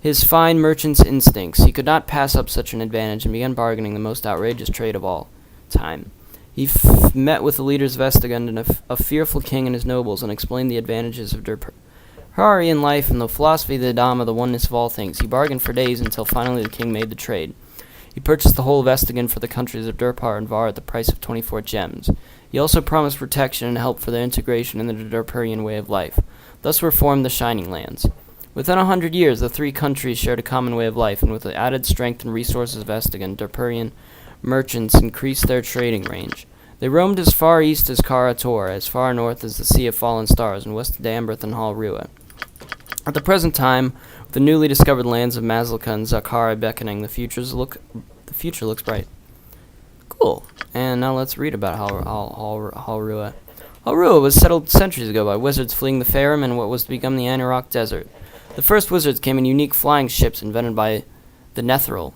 his fine merchant's instincts. He could not pass up such an advantage, and began bargaining the most outrageous trade of all time. He met with the leaders of Estigund and a fearful king and his nobles, and explained the advantages of Hararian life and the philosophy of the Dhamma, the oneness of all things. He bargained for days until finally the king made the trade. He purchased the whole of Estigund for the countries of Durpar and Var at the price of 24 gems. He also promised protection and help for their integration in the Durparian way of life. Thus were formed the Shining Lands. Within 100 years, the three countries shared a common way of life, and with the added strength and resources of Estigund, Durparian merchants increased their trading range. They roamed as far east as Kara Tor, as far north as the Sea of Fallen Stars, and west of Dambrith and Hal Rua. At the present time, with the newly discovered lands of Mazilka and Zakara beckoning, the future looks bright. Cool. And now let's read about Hal Rua. Hal Rua was settled centuries ago by wizards fleeing the Farum and what was to become the Anurok Desert. The first wizards came in unique flying ships invented by the Nethril,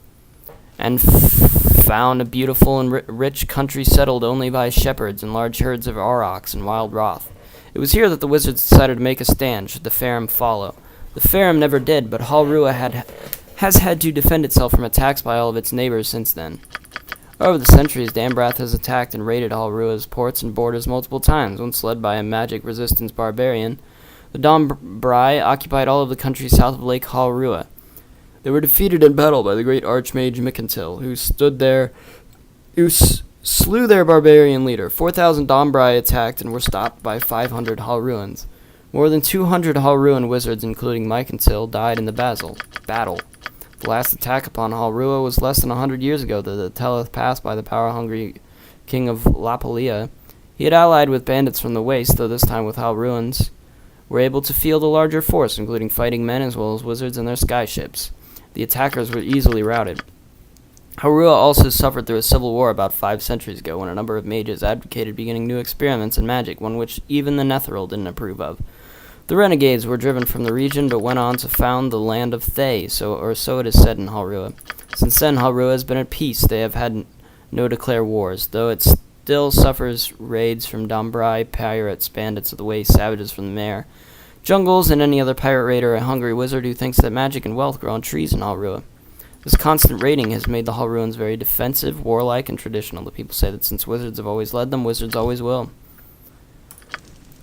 and found a beautiful and rich country settled only by shepherds and large herds of aurochs and wild roth. It was here that the wizards decided to make a stand should the Farum follow. The Farum never did, but Hal Rua has had to defend itself from attacks by all of its neighbors since then. Over the centuries, Dambrath has attacked and raided Hal Rua's ports and borders multiple times. Once led by a magic resistance barbarian, the Dombrai occupied all of the country south of Lake Hal Rua. They were defeated in battle by the great archmage Mikantil, who slew their barbarian leader. 4,000 Dombrai attacked and were stopped by 500 Hal Ruans. More than 200 Hal Ruan wizards, including Mikantil, died in the battle. The last attack upon Hal Rua was less than 100 years ago that the telleth passed by the power-hungry king of Lapalia. He had allied with bandits from the Waste, though this time with Hal Ruans, were able to field a larger force, including fighting men as well as wizards and their skyships. The attackers were easily routed. Hal Rua also suffered through a civil war about 5 centuries ago, when a number of mages advocated beginning new experiments in magic, one which even the Nethril didn't approve of. The renegades were driven from the region, but went on to found the land of Thay, so it is said in Hal Rua. Since then, Hal Rua has been at peace. They have had no declare wars, though it still suffers raids from Dombrai, pirates, bandits of the Waste, savages from the Mare, jungles, and any other pirate raider or hungry wizard who thinks that magic and wealth grow on trees in Hal Rua. This constant raiding has made the Hal Ruans very defensive, warlike, and traditional. The people say that since wizards have always led them, wizards always will.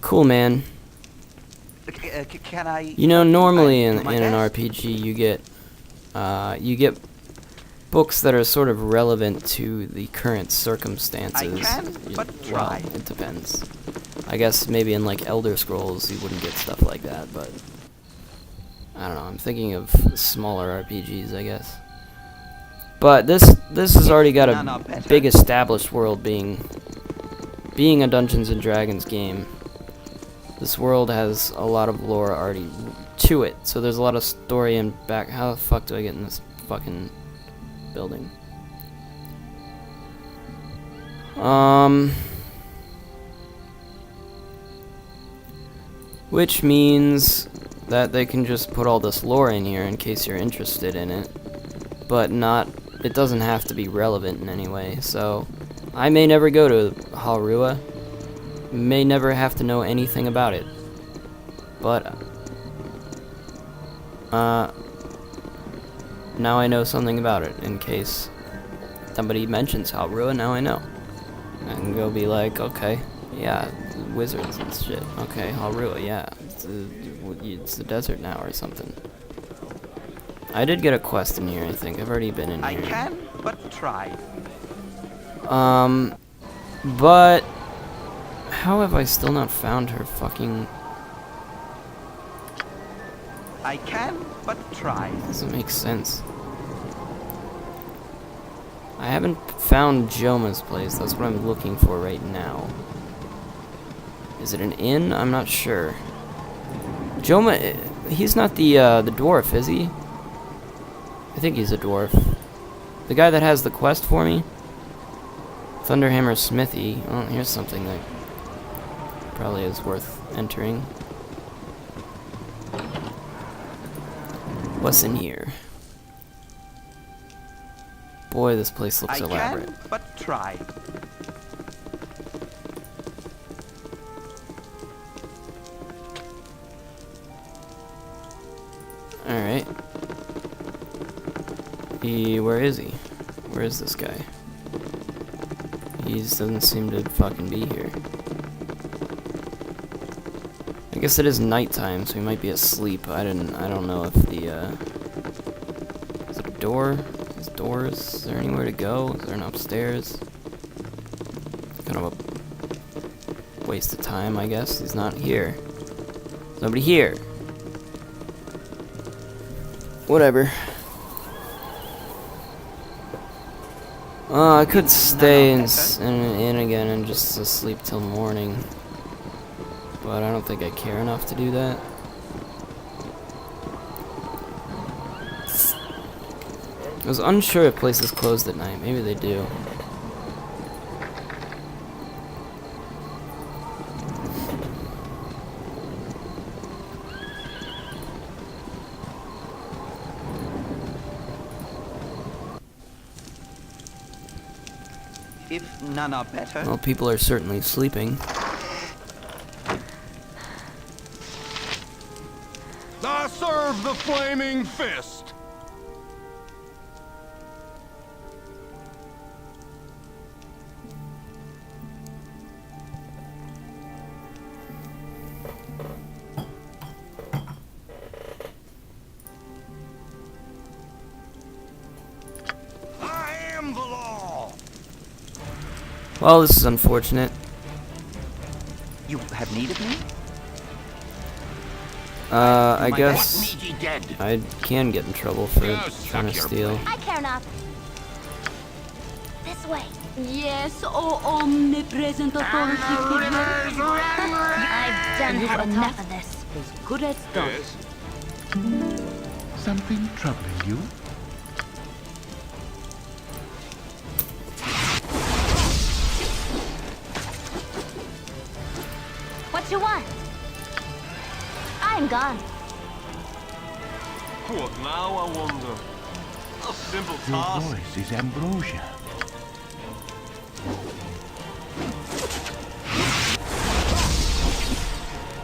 Cool, man. Can I? You know, normally in an RPG, you get books that are sort of relevant to the current circumstances. I can, but try. Well, it depends. I guess maybe in like Elder Scrolls you wouldn't get stuff like that, but I don't know. I'm thinking of smaller RPGs, I guess. But this has already got a big established world, being a Dungeons and Dragons game. This world has a lot of lore already to it, so there's a lot of story and back. How the fuck do I get in this fucking building? Which means that they can just put all this lore in here in case you're interested in it, but it doesn't have to be relevant in any way. So I may never go to Hal Rua, may never have to know anything about it, but now I know something about it in case somebody mentions Hal Rua. Now I know. I can go be like, okay, yeah, wizards and shit. Okay, Hal Rua, yeah, it's the desert now or something. I did get a quest in here, I think. I've already been in here. I can, but try. But how have I still not found her fucking... I can, but try. Doesn't make sense. I haven't found Joma's place. That's what I'm looking for right now. Is it an inn? I'm not sure. Joma, he's not the dwarf, is he? I think he's a dwarf. The guy that has the quest for me? Thunderhammer Smithy. Well, here's something that probably is worth entering. What's in here? Boy, this place looks elaborate. I can but try. Alright. Where is he? Where is this guy? He doesn't seem to fucking be here. I guess it is nighttime, so he might be asleep. I don't know if the, is it a door? Is doors? Is there anywhere to go? Is there an upstairs? Kind of a waste of time, I guess. He's not here. There's nobody here. Whatever. I could stay in again and just sleep till morning. But I don't think I care enough to do that. I was unsure if places closed at night. Maybe they do. If none are better. Well, people are certainly sleeping. I serve the flaming fist! I am the law! Well, this is unfortunate. You have need of me? I guess I can get in trouble for trying to steal. I care not. This way. Yes, oh omnipresent authority figure. I've done had enough of this. As good as done. Something troubling you? What you want? I'm gone. What now, I wonder? A simple Your task. voice is ambrosia.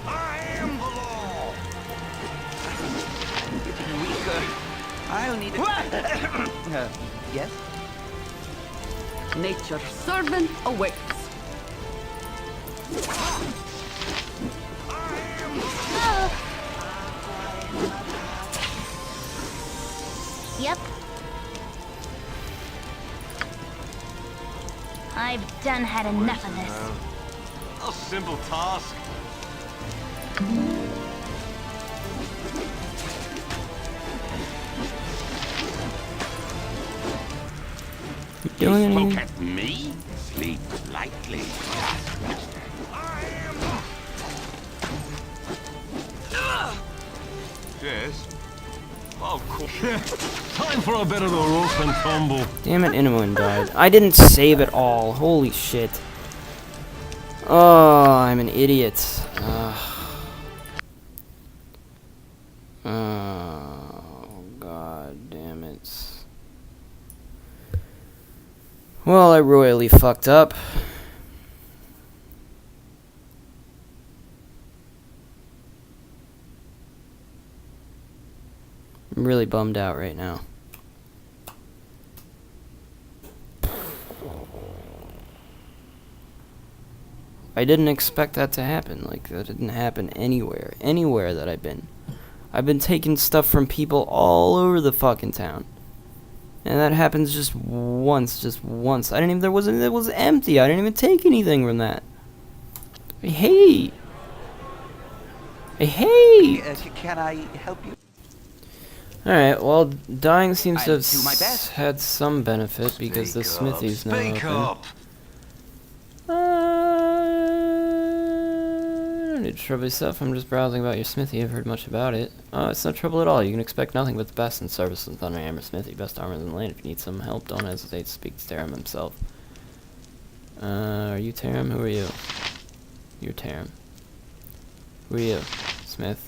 I am the law! Getting weaker. I'll need it. Yes? Nature's servant awaits. Yep. I've done had enough of this. A simple task. Doing anything? Look at me. Sleep lightly. Yes. Of course. Time for a bit of the rough and tumble. Damn it, anyone died. I didn't save it all. Holy shit. Oh, I'm an idiot. Oh, god damn it. Well, I royally fucked up. I'm really bummed out right now. I didn't expect that to happen. Like, that didn't happen anywhere. Anywhere that I've been. I've been taking stuff from people all over the fucking town. And that happens just once. Just once. I didn't even... It was empty. I didn't even take anything from that. Hey! Hey! Can I help you? Alright, well, dying seems to I'll have do my best. had some benefit because the smithy's now Speak open. up. I don't need to trouble yourself. I'm just browsing about your smithy. I've heard much about it. It's no trouble at all. You can expect nothing but the best in service of Thunderhammer Smithy. Best armor in the land. If you need some help, don't hesitate to speak to Starum himself. Are you Tarim? Who are you? You're Tarim. Who are you? Smith?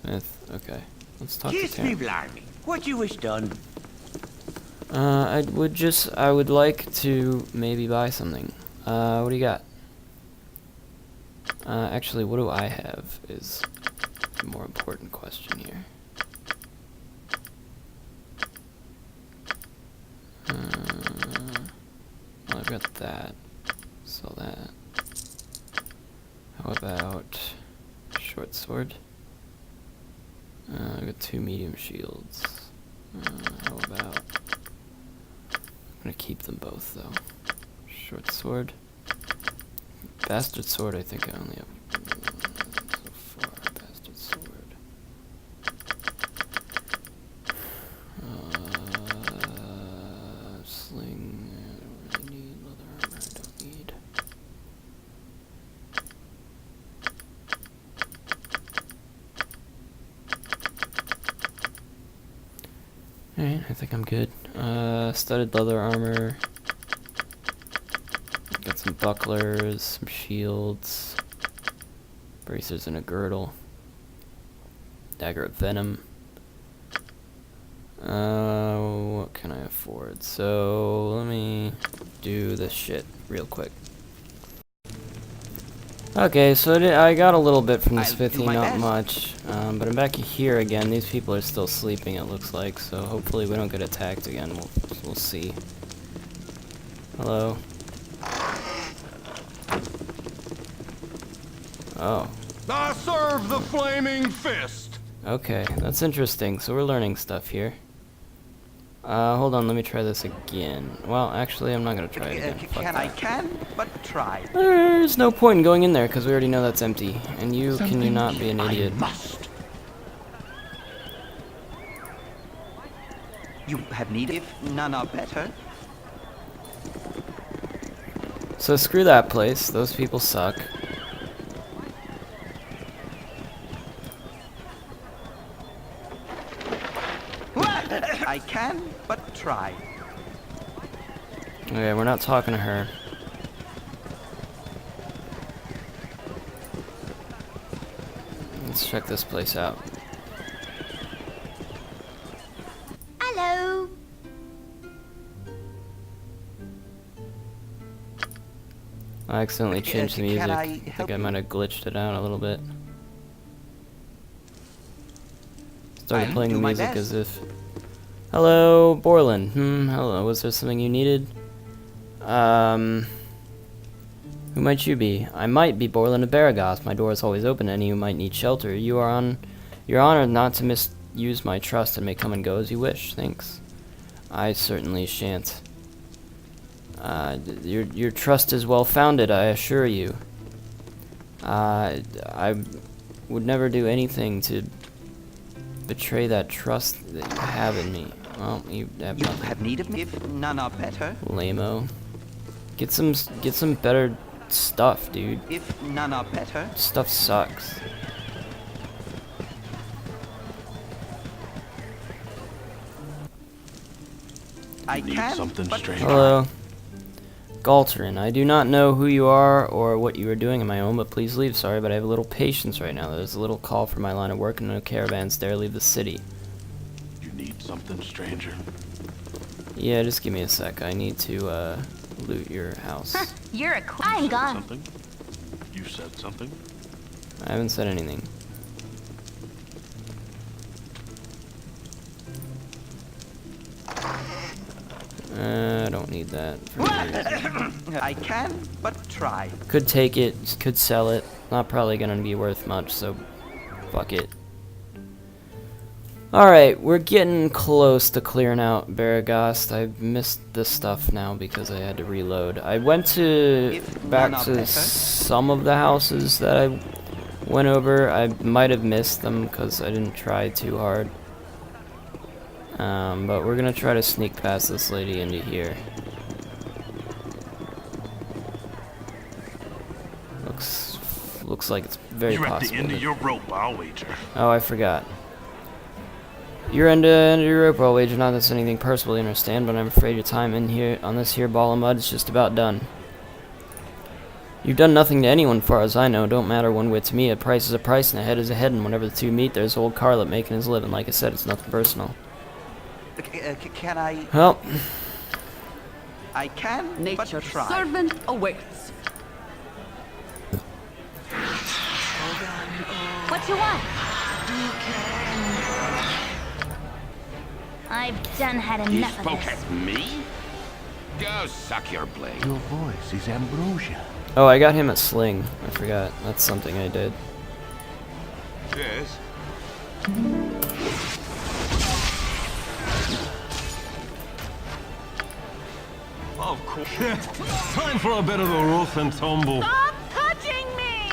Smith, okay. Let's talk to Kiss me, Tarim. blarney. What you wish done? I would like to maybe buy something. What do you got? Actually, what do I have is a more important question here. Well, I've got that. Sell that. How about short sword? I've got 2 medium shields. How about... I'm gonna keep them both, though. Short sword. Bastard sword, I think I only have so far. Bastard sword. Sling. I don't really need leather armor. I don't need. Alright, I think I'm good. Studded leather armor. Got some bucklers, some shields, bracers and a girdle, dagger of venom. What can I afford? So let me do this shit real quick. Okay, so I got a little bit from this 50, not much, but I'm back here again. These people are still sleeping, it looks like, so hopefully we don't get attacked again. We'll see. Hello. Oh. I serve the flaming fist. Okay, that's interesting. So we're learning stuff here. Hold on, let me try this again. Well, actually, I'm not gonna try it again. I can, but try. There's no point in going in there because we already know that's empty. And you can you not be an idiot? You have need if none are better. So screw that place. Those people suck. I can, but try. Okay, we're not talking to her. Let's check this place out. Hello. I accidentally changed the music. Can I I think help I might have glitched it out a little bit. Started playing the music as if... Hello, Borland. Hello. Was there something you needed? Who might you be? I might be Borland of Baragoth. My door is always open to any who might need shelter. You're honored not to misuse my trust and may come and go as you wish. Thanks. I certainly shan't. Your trust is well founded, I assure you. I would never do anything to betray that trust that you have in me. Well, you have nothing. Have need of me if none are better. Lame-o. Get some better stuff, dude. If none are better. Stuff sucks. I can, something strange. Hello. Galterin, I do not know who you are or what you are doing in my home, but please leave. Sorry, but I have a little patience right now. There's a little call for my line of work and no caravans dare leave the city. You need something, stranger? Yeah, just give me a sec. I need to, loot your house. You're a I'm gone. Something? You said something? I haven't said anything. I don't need that. I can, but try. Could take it, could sell it. Not probably gonna be worth much, so fuck it. Alright, we're getting close to clearing out Baragost. I've missed this stuff now because I had to reload. I went back to some of the houses that I went over. I might have missed them because I didn't try too hard. But we're gonna try to sneak past this lady into here. Looks like it's very possible. You're at the end of your rope, I'll wager. Oh, I forgot. You're into your rope roll wager. Not that it's anything personal, you understand, but I'm afraid your time in here on this here ball of mud is just about done. You've done nothing to anyone, far as I know. Don't matter one whit to me. A price is a price, and a head is a head. And whenever the two meet, there's old Carlet making his living. Like I said, it's nothing personal. Can I? Well, I can, Nature's but try. servant awaits. What you want? I've done had You enough of spoke this. at me? Go suck your blade. Your voice is ambrosia. oh, I got him at Sling. I forgot. That's something I did. Yes. Of course. Time for a bit of a rough and tumble. Stop touching me!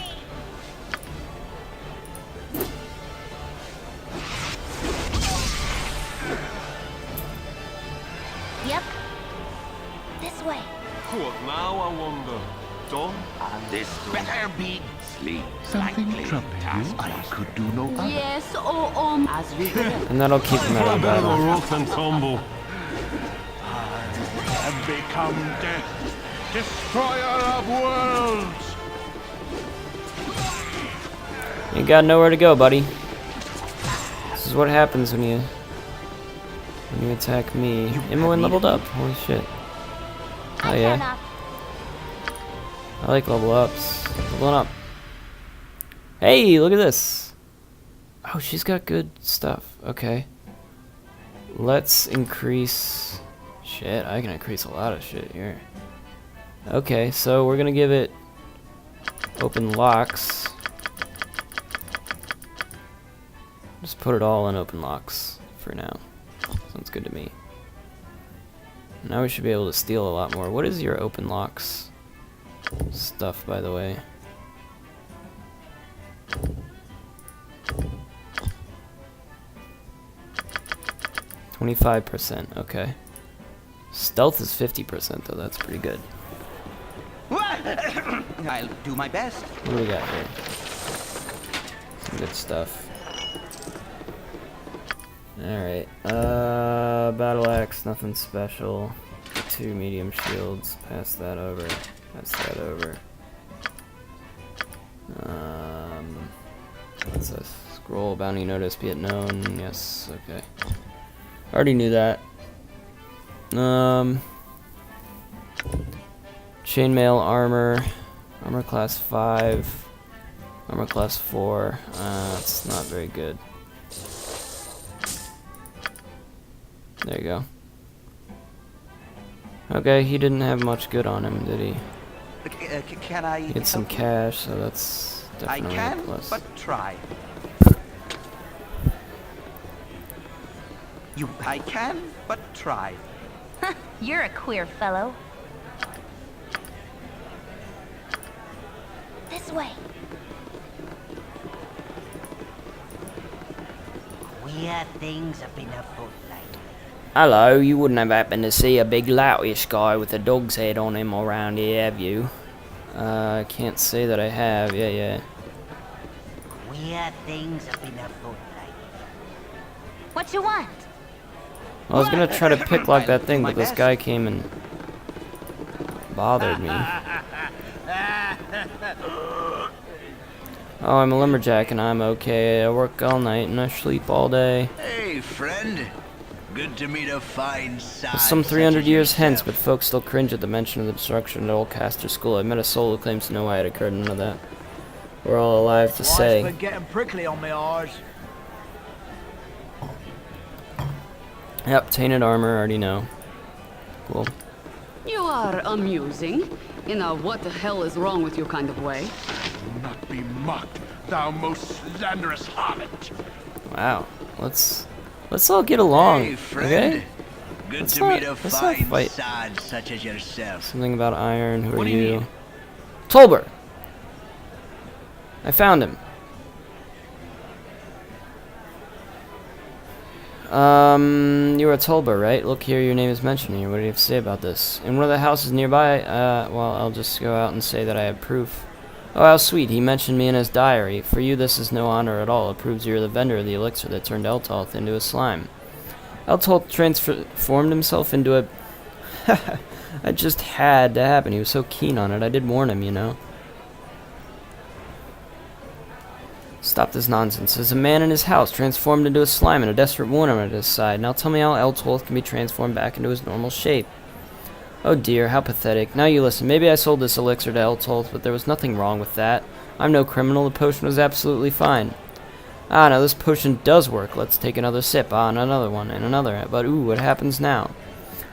Yep. This way. What now, I wonder? Done? This better be sleep. Something troubling you? I could do no other. Yes, as we go. And that'll keep him out For a of bit of a battle. rough and tumble. Have become death, destroyer of worlds. You got nowhere to go, buddy. This is what happens when you attack me. Imoen leveled up. Holy shit. Oh yeah. I like level ups. Leveling up. Hey, look at this. Oh, she's got good stuff. Okay. Let's increase... Shit, I can increase a lot of shit here. Okay, so we're gonna give it open locks. Just put it all in open locks for now. Sounds good to me. Now we should be able to steal a lot more. What is your open locks stuff, by the way? %, okay. Stealth is 50% though, that's pretty good. I'll do my best. What do we got here? Some good stuff. Alright, battle axe, nothing special. 2 medium shields, pass that over, pass that over. What's this? Scroll, bounty notice, be it known, yes, okay. Already knew that. Chainmail armor, armor class 5, armor class 4, it's not very good. There you go. Okay, he didn't have much good on him, did he? Can I? He had some help you? cash, so that's I definitely a can, plus. but try. I can, but try. You're a queer fellow. This way. Queer things have been afoot lately. Hello, you wouldn't have happened to see a big loutish guy with a dog's head on him around here, have you? I can't say that I have. Yeah. Queer things have been afoot lately. What you want? I was gonna try to picklock that thing, but this guy came and bothered me. Oh, I'm a lumberjack and I'm okay. I work all night and I sleep all day. Hey, friend. Good to meet a fine sod. It's some 300 years hence, but folks still cringe at the mention of the destruction at Old Castor School. I met a soul who claims to know why it occurred, none of that. We're all alive to say. Been getting prickly on my eyes. Yep, tainted armor, already know. Cool. You are amusing, in a what the hell is wrong with you kind of way. Do not be mocked, thou most slanderous harlot. Wow. Let's all get along, Hey, friend. okay? Good Let's to not- meet a let's not fine fight. sod such as yourself. Something about iron, who What are do you you? need? Tolbert! I found him. You were a Tolbert, right? Look here, your name is mentioned here. What do you have to say about this? In one of the houses nearby, well, I'll just go out and say that I have proof. Oh, how sweet. He mentioned me in his diary. For you, this is no honor at all. It proves you're the vendor of the elixir that turned Eltoth into a slime. Eltoth transformed himself into a... It just had to happen. He was so keen on it. I did warn him, you know. Stop this nonsense. There's a man in his house transformed into a slime and a desperate woman at his side. Now tell me how Eltoth can be transformed back into his normal shape. Oh dear, how pathetic. Now you listen. Maybe I sold this elixir to Eltoth, but there was nothing wrong with that. I'm no criminal. The potion was absolutely fine. Ah, now this potion does work. Let's take another sip. Ah, and another one, and another. But ooh, what happens now?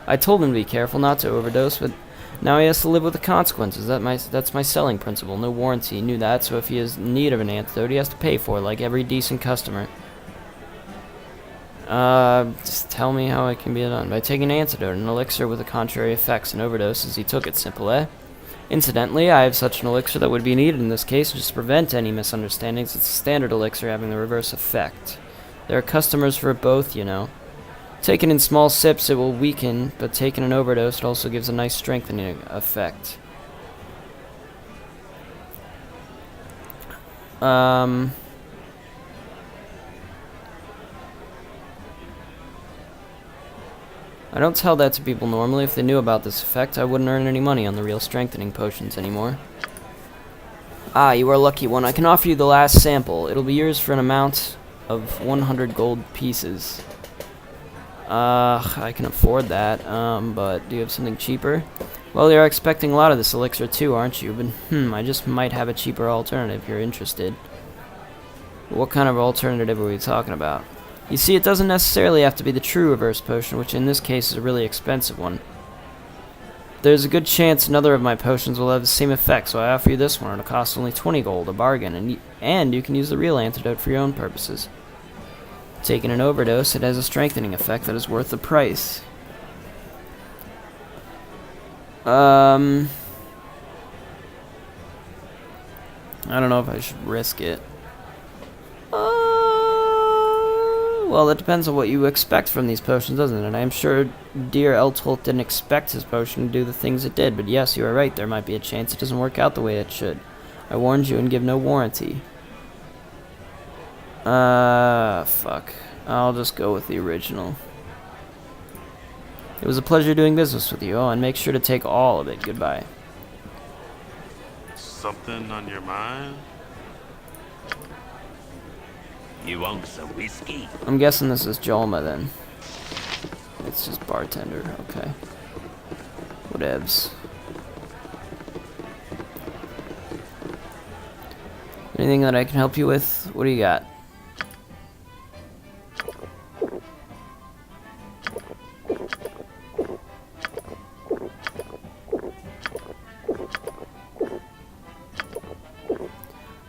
I told him to be careful not to overdose, but now he has to live with the consequences. That's my selling principle. No warranty. He knew that, so if he is in need of an antidote, he has to pay for it, like every decent customer. Just tell me how it can be done. By taking an antidote, an elixir with the contrary effects and overdoses, he took it. Simple, eh? Incidentally, I have such an elixir that would be needed in this case just to prevent any misunderstandings. It's a standard elixir having the reverse effect. There are customers for both, you know. Taken in small sips, it will weaken, but taken in overdose, it also gives a nice strengthening effect. I don't tell that to people normally. If they knew about this effect, I wouldn't earn any money on the real strengthening potions anymore. Ah, you are a lucky one. I can offer you the last sample. It'll be yours for an amount of 100 gold pieces. I can afford that, but do you have something cheaper? Well, you're expecting a lot of this elixir too, aren't you? But, I just might have a cheaper alternative if you're interested. What kind of alternative are we talking about? You see, it doesn't necessarily have to be the true reverse potion, which in this case is a really expensive one. There's a good chance another of my potions will have the same effect, so I offer you this one. It'll cost only 20 gold, a bargain, and you can use the real antidote for your own purposes. Taking an overdose, it has a strengthening effect that is worth the price. I don't know if I should risk it. Well, that depends on what you expect from these potions, doesn't it? I am sure dear Eltoth didn't expect his potion to do the things it did, but yes, you are right, there might be a chance it doesn't work out the way it should. I warned you and give no warranty. Fuck. I'll just go with the original. It was a pleasure doing business with you. Oh, and make sure to take all of it. Goodbye. Something on your mind? You want some whiskey? I'm guessing this is Jolma then. It's just bartender. Okay. Whatevs. Anything that I can help you with? What do you got?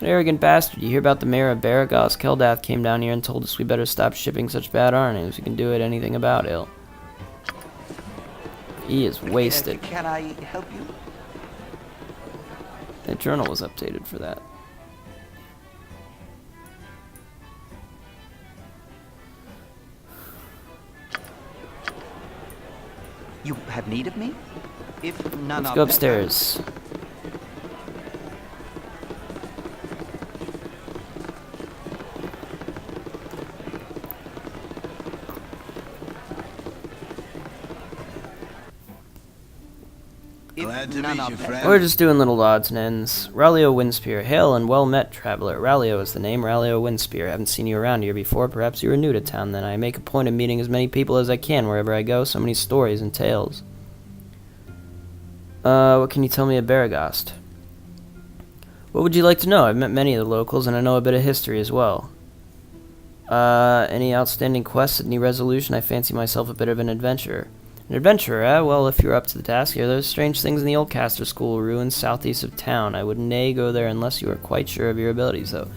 An arrogant bastard. You hear about the mayor of Baragos? Keldath came down here and told us we better stop shipping such bad arnies. We can do it anything about it. He is wasted. Can I help you? The journal was updated for that. You have need of me? If none Let's of go them- upstairs. Glad to meet you, friend. We're just doing little odds and ends. Rallio Windspear. Hail and well met, traveler. Rallio is the name. Rallio Windspear. Haven't seen you around here before. Perhaps you are new to town then. I make a point of meeting as many people as I can wherever I go. So many stories and tales. What can you tell me of Baragast? What would you like to know? I've met many of the locals and I know a bit of history as well. Any outstanding quests, any resolution? I fancy myself a bit of an adventurer. An adventurer, eh? Well, if you're up to the task here, there's strange things in the old Caster School ruins southeast of town. I would nay go there unless you are quite sure of your abilities, though.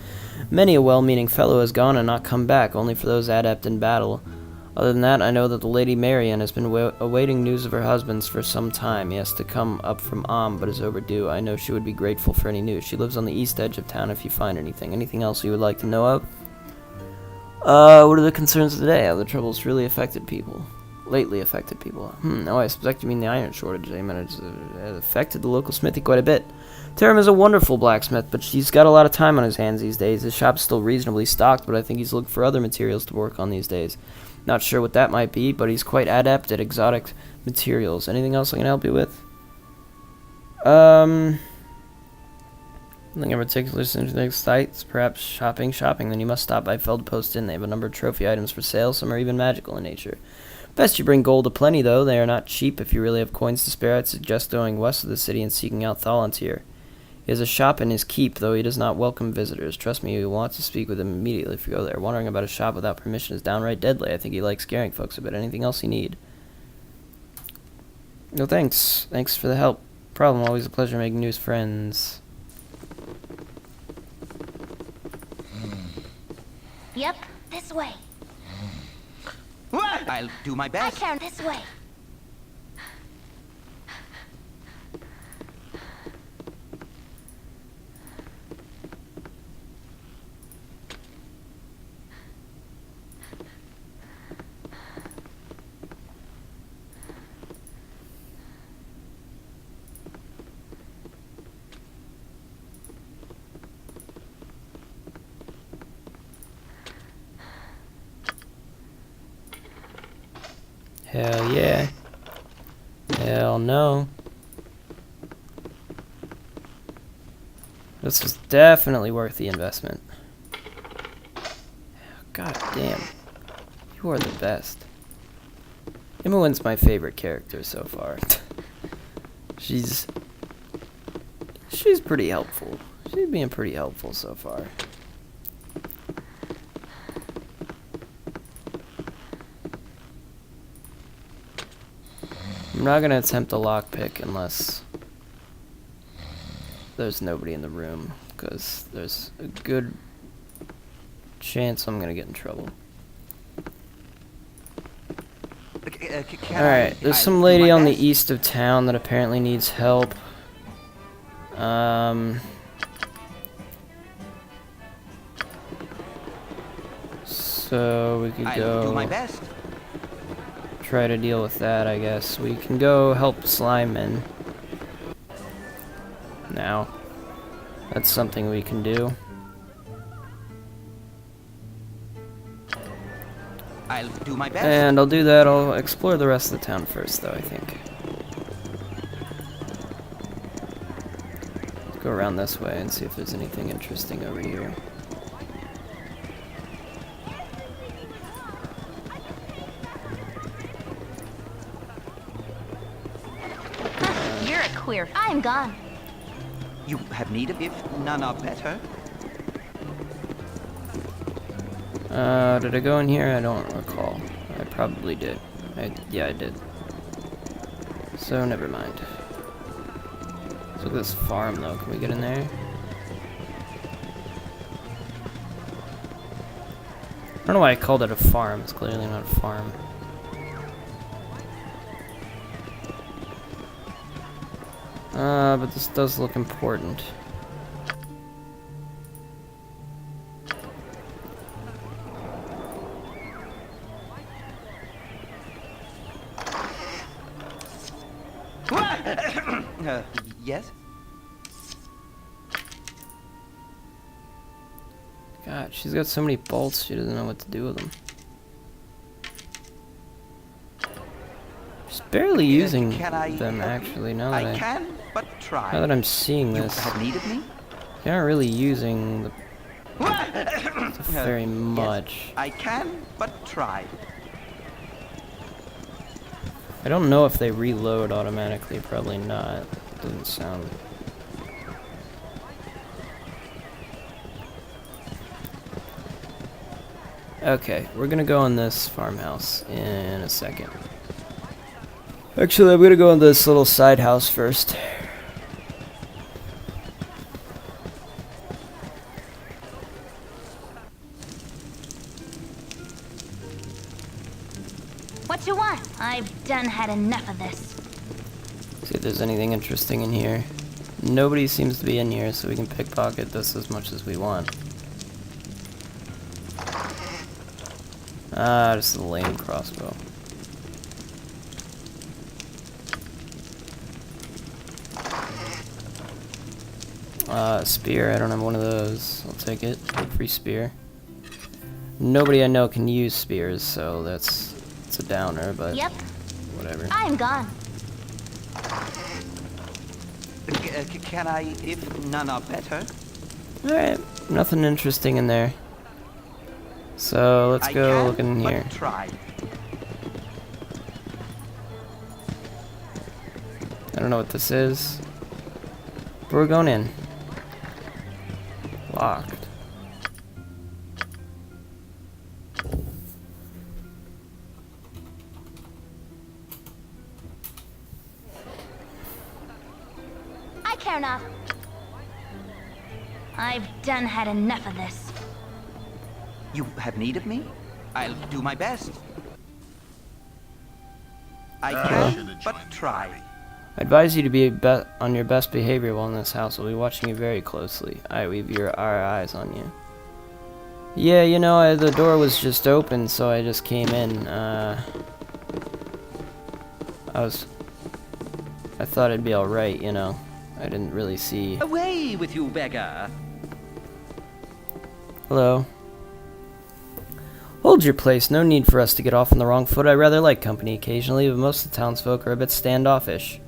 Many a well-meaning fellow has gone and not come back, only for those adept in battle. Other than that, I know that the Lady Marian has been awaiting news of her husband for some time. He has to come up from but is overdue. I know she would be grateful for any news. She lives on the east edge of town if you find anything. Anything else you would like to know of? What are the concerns of the day? How the troubles really affected people? Lately affected people. Oh, I suspect you mean the iron shortage. I mean, it's affected the local smithy quite a bit. Tarim is a wonderful blacksmith, but he's got a lot of time on his hands these days. His shop's still reasonably stocked, but I think he's looking for other materials to work on these days. Not sure what that might be, but he's quite adept at exotic materials. Anything else I can help you with? Nothing in particular since next sites. Perhaps shopping. Then you must stop by Feldpost Inn. They have a number of trophy items for sale. Some are even magical in nature. Best you bring gold aplenty, though. They are not cheap. If you really have coins to spare, I'd suggest going west of the city and seeking out Thalantir. He has a shop in his keep, though he does not welcome visitors. Trust me, you will want to speak with him immediately if you go there. Wandering about a shop without permission is downright deadly. I think he likes scaring folks a bit. Anything else you need? No, thanks. Thanks for the help. Problem. Always a pleasure making new friends. Yep, this way. I'll do my best. I turn this way. Hell yeah. Hell no. This was definitely worth the investment. God damn. You are the best. Imoen's my favorite character so far. She's pretty helpful. She's being pretty helpful so far. I'm not gonna attempt a lockpick unless there's nobody in the room, because there's a good chance I'm gonna get in trouble. Alright, there's some lady on the east of town that apparently needs help. So we could go try to deal with that, I guess. We can go help Slimeman now. That's something we can do. I'll do my best. And I'll do that. I'll explore the rest of the town first, though, I think. Go around this way and see if there's anything interesting over here. You're a queer. I'm gone. You have need of if none are better. Did I go in here? I don't recall. I probably did. Yeah, I did. So, never mind. Let's look at this farm, though. Can we get in there? I don't know why I called it a farm. It's clearly not a farm. But this does look important. Yes? God, she's got so many bolts, she doesn't know what to do with them. She's barely using them, actually, now that now that I'm seeing this. You have need of me? They aren't really using the very much. Yes, I can, but try. I don't know if they reload automatically, probably not. Doesn't sound... Okay, we're gonna go in this farmhouse in a second. Actually, I'm gonna go in this little side house first. What you want? I've done had enough of this. See if there's anything interesting in here. Nobody seems to be in here, so we can pickpocket this as much as we want. Ah, just a lame crossbow. Spear, I don't have one of those. I'll take it. Free spear. Nobody I know can use spears, so it's a downer, but Yep. whatever. I'm gone. Can I, if none are better? Alright, nothing interesting in there. So let's go look in here. Try. I don't know what this is. But we're going in. Locked. I care not. I've done had enough of this. You have need of me? I'll do my best. I can but try. I advise you to be on your best behavior while in this house. We'll be watching you very closely. We have our eyes on you. Yeah, you know, the door was just open, so I just came in. I thought it'd be alright, you know. I didn't really see. Away with you, beggar! Hello. Hold your place. No need for us to get off on the wrong foot. I rather like company occasionally, but most of the townsfolk are a bit standoffish.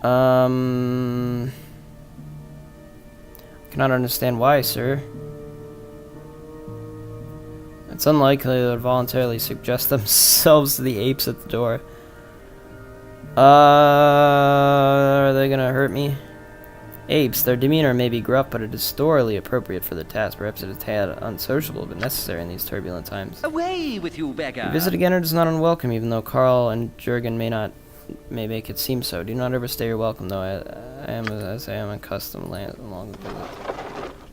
Cannot understand why, sir. It's unlikely they would voluntarily suggest themselves to the apes at the door. Are they gonna hurt me? Apes, their demeanor may be gruff, but it is sorely appropriate for the task. Perhaps it is a tad unsociable, but necessary in these turbulent times. Away with you, beggar! Your visit again is not unwelcome, even though Carl and Jurgen may make it seem so. Do not overstay your welcome, though. I am accustomed along the visit.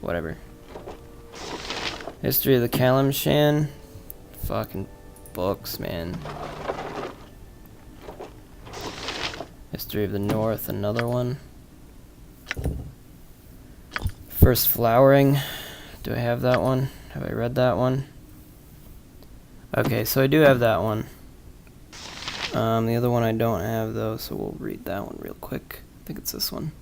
Whatever. History of the Kalimshan. Fucking books, man. History of the North, another one. First flowering. Do I have that one? Have I read that one? Okay, so I do have that one. The other one I don't have though, so we'll read that one real quick. I think it's this one.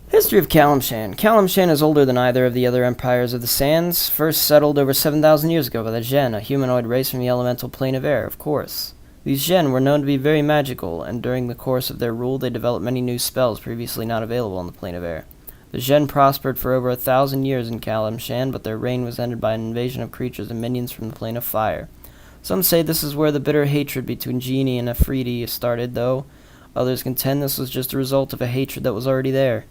History of Kalimshan. Kalimshan is older than either of the other empires of the Sands. First settled over 7,000 years ago by the Gen, a humanoid race from the elemental plane of air, of course. These Gen were known to be very magical, and during the course of their rule they developed many new spells previously not available on the plane of air. The Gen prospered for over 1,000 years in Kalimshan, but their reign was ended by an invasion of creatures and minions from the plane of fire. Some say this is where the bitter hatred between Genie and Afridi started, though others contend this was just a result of a hatred that was already there.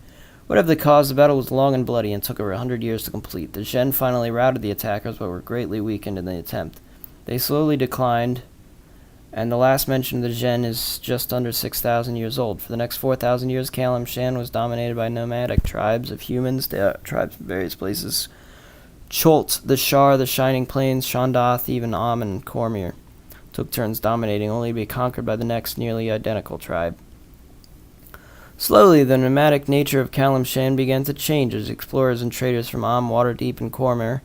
Whatever the cause, the battle was long and bloody and took over 100 years to complete. The Gen finally routed the attackers, but were greatly weakened in the attempt. They slowly declined, and the last mention of the Gen is just under 6,000 years old. For the next 4,000 years, Kalimshan was dominated by nomadic tribes of humans, tribes from various places. Cholt, the Shar, the Shining Plains, Shandath, even Am and Cormyr took turns dominating, only to be conquered by the next nearly identical tribe. Slowly, the nomadic nature of Kalimshan began to change as explorers and traders from Am, Waterdeep, and Cormyr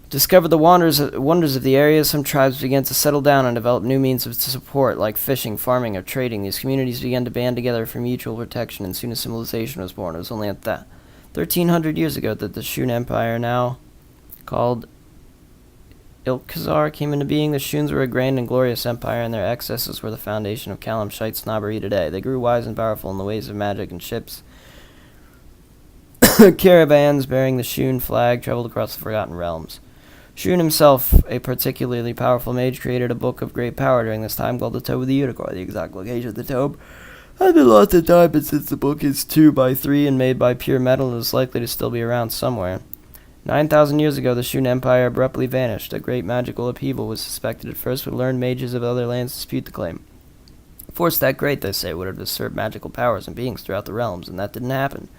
discovered the wonders of the area. Some tribes began to settle down and develop new means of support, like fishing, farming, or trading. These communities began to band together for mutual protection, and soon a civilization was born. It was only at that 1,300 years ago that the Shun Empire, now called Ilkhazar, came into being. The Shuns were a grand and glorious empire, and their excesses were the foundation of Kalimshite snobbery today. They grew wise and powerful in the ways of magic and ships. Caravans bearing the Shun flag traveled across the Forgotten Realms. Shun himself, a particularly powerful mage, created a book of great power during this time called the Tome of the Unicorn. The exact location of the tome has been lost in time, but since the book is 2 by 3 and made by pure metal, it is likely to still be around somewhere. 9,000 years ago, the Shun Empire abruptly vanished. A great magical upheaval was suspected at first, but learned mages of other lands dispute the claim. A force that great, they say, would have disturbed magical powers and beings throughout the realms, and that didn't happen.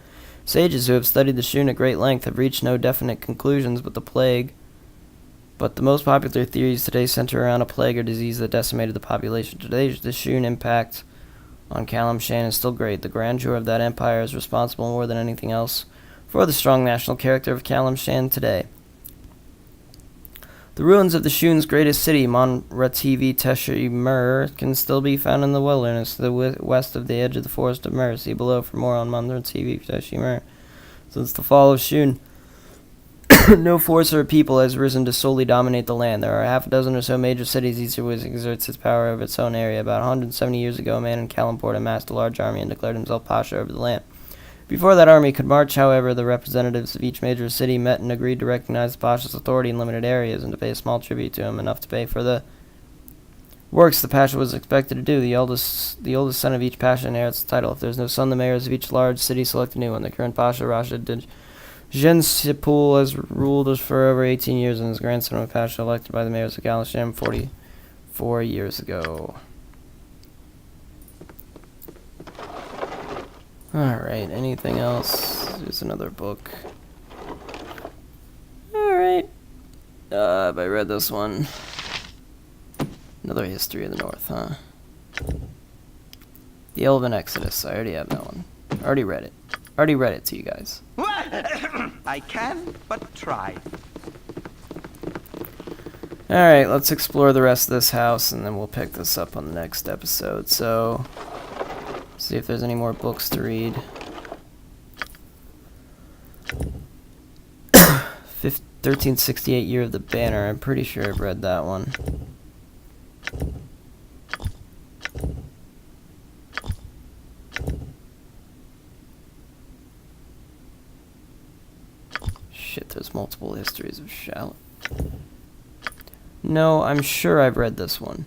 Sages who have studied the Shun at great length have reached no definite conclusions, but the most popular theories today center around a plague or disease that decimated the population. Today, the Shun impact on Kalimshan is still great. The grandeur of that empire is responsible more than anything else for the strong national character of Kalimshan today. The ruins of the Shun's greatest city, Monrativi Teshi Mer, can still be found in the wilderness to the west of the edge of the Forest of Mer. See below for more on Monrativi Teshi Mer. Since the fall of Shun, no force or people has risen to solely dominate the land. There are half a dozen or so major cities, each of which exerts its power over its own area. About 170 years ago, a man in Kalimport amassed a large army and declared himself Pasha over the land. Before that army could march, however, the representatives of each major city met and agreed to recognize the Pasha's authority in limited areas and to pay a small tribute to him, enough to pay for the works the Pasha was expected to do. The oldest son of each Pasha inherits the title. If there is no son, the mayors of each large city select a new one. The current Pasha, Rashid Jensipul, has ruled for over 18 years, and his grandson was Pasha, elected by the mayors of Galasham 44 years ago. Alright, anything else? There's another book. Alright. Have I read this one? Another History of the North, huh? The Elven Exodus. I already have that one. Already read it. Already read it to you guys. I can but try. Alright, let's explore the rest of this house, and then we'll pick this up on the next episode. So, see if there's any more books to read. 1368 Year of the Banner. I'm pretty sure I've read that one. Shit, there's multiple histories of Shallot. No, I'm sure I've read this one.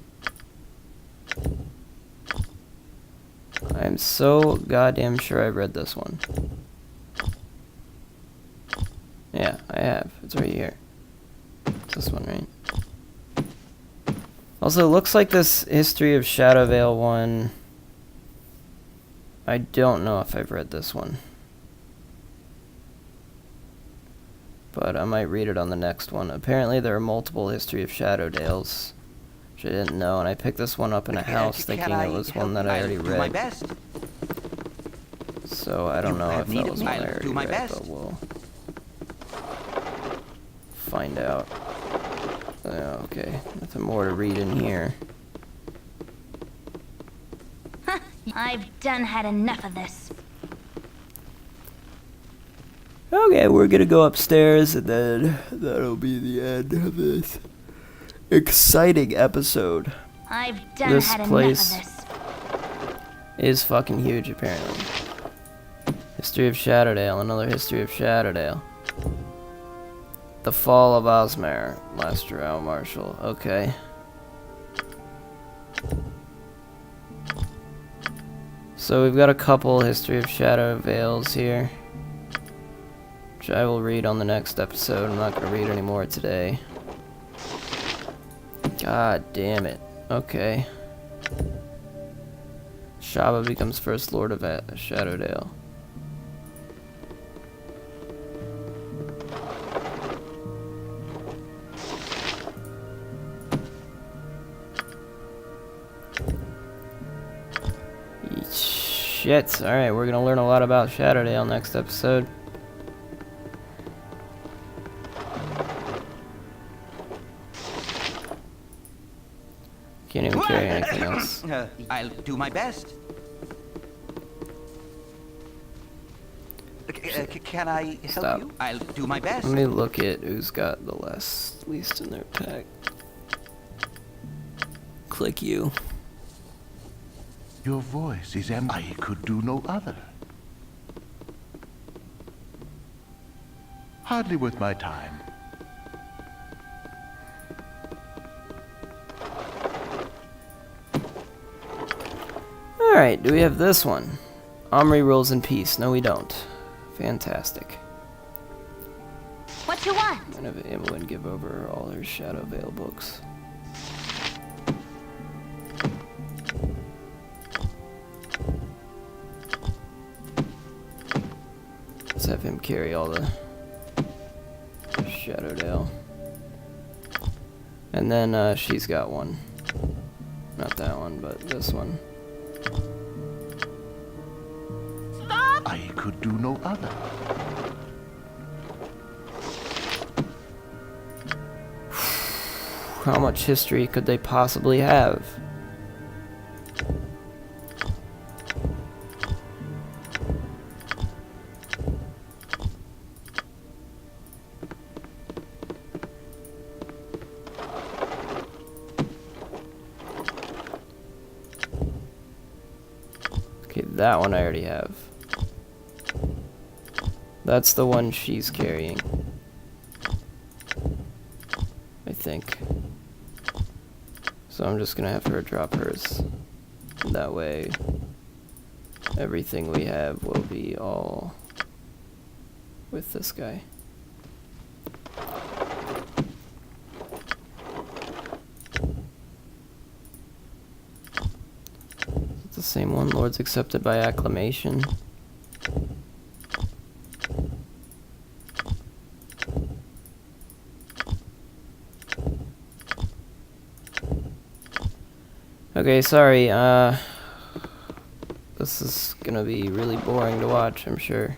I'm so goddamn sure I've read this one. Yeah, I have. It's right here. It's this one, right? Also, it looks like this History of Shadowvale one. I don't know if I've read this one. But I might read it on the next one. Apparently there are multiple History of Shadowdales, which I didn't know, and I picked this one up in a house thinking it was one that I already read. So I don't know if that was one I already read, but we'll find out. Okay, nothing more to read in here. I've done had enough of this. Okay, we're gonna go upstairs, and then that'll be the end of this exciting episode. I've done This had place enough of this. is fucking huge, apparently. History of Shadowdale, another History of Shadowdale. The Fall of Osmer, Master Al Marshall. Okay. So we've got a couple History of Shadowvales here, which I will read on the next episode. I'm not going to read any more today. God damn it. Okay. Shaba becomes first Lord of Shadowdale. Shit. Alright, we're gonna learn a lot about Shadowdale next episode. Can't even carry anything else. I'll do my best. Can I help you? I'll do my best. Let me look at who's got the least in their pack. Click you. Your voice is I could do no other. Hardly worth my time. Alright, do we have this one? Omri rules in peace. No, we don't. Fantastic. What you want? I'm gonna have Emmeline give over all her Shadowvale books. Let's have him carry all the Shadowdale. And then she's got one. Not that one, but this one. Stop! I could do no other. How much history could they possibly have? Okay, that one I already have. That's the one she's carrying, I think. So I'm just gonna have her drop hers. That way, everything we have will be all with this guy. It's the same one. Lords accepted by acclamation. Okay, sorry, this is gonna be really boring to watch, I'm sure.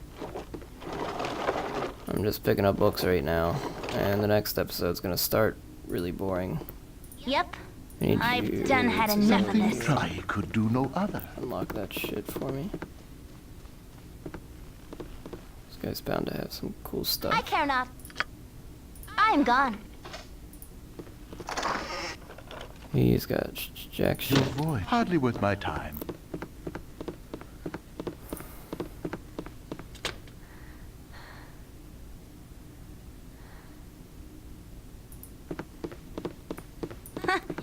I'm just picking up books right now, and the next episode's gonna start really boring. Yep. I've had enough of this. I could do no other. Unlock that shit for me. This guy's bound to have some cool stuff. I care not. I'm gone. He's got jack shit. Your voice, hardly worth my time.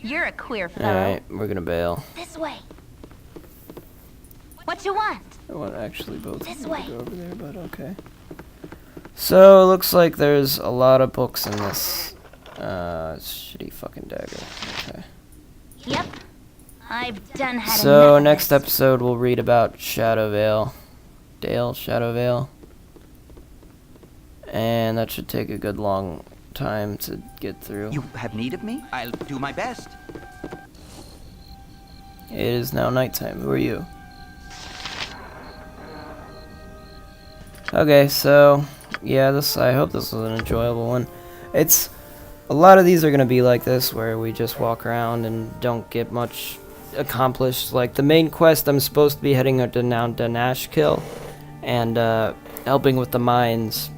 You're a queer fellow. Alright, we're gonna bail. This way. What you want? I want actually both This of them way. to go over there, but okay. So, it looks like there's a lot of books in this shitty fucking dagger. Okay. Yep. I've done had So, enough of next this. episode we'll read about Shadowvale. Shadowvale. And that should take a good long time to get through. You have need of me? I'll do my best. It is now nighttime. Who are you? Okay, so yeah, I hope this was an enjoyable one. It's a lot of these are gonna be like this, where we just walk around and don't get much accomplished. Like the main quest, I'm supposed to be heading to Nashkill and helping with the mines.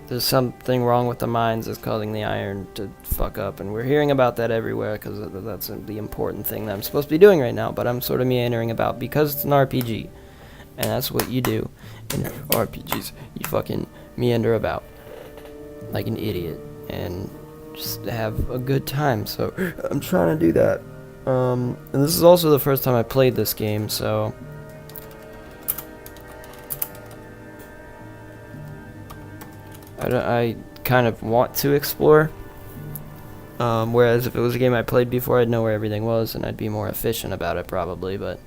There's something wrong with the mines that's causing the iron to fuck up, and we're hearing about that everywhere because that's the important thing that I'm supposed to be doing right now, but I'm sort of meandering about because it's an RPG, and that's what you do in RPGs. You fucking meander about like an idiot and just have a good time, so I'm trying to do that. And this is also the first time I played this game, so I kind of want to explore, whereas if it was a game I played before, I'd know where everything was and I'd be more efficient about it probably, but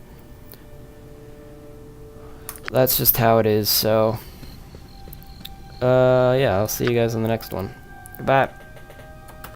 that's just how it is. So yeah, I'll see you guys in the next one. Goodbye.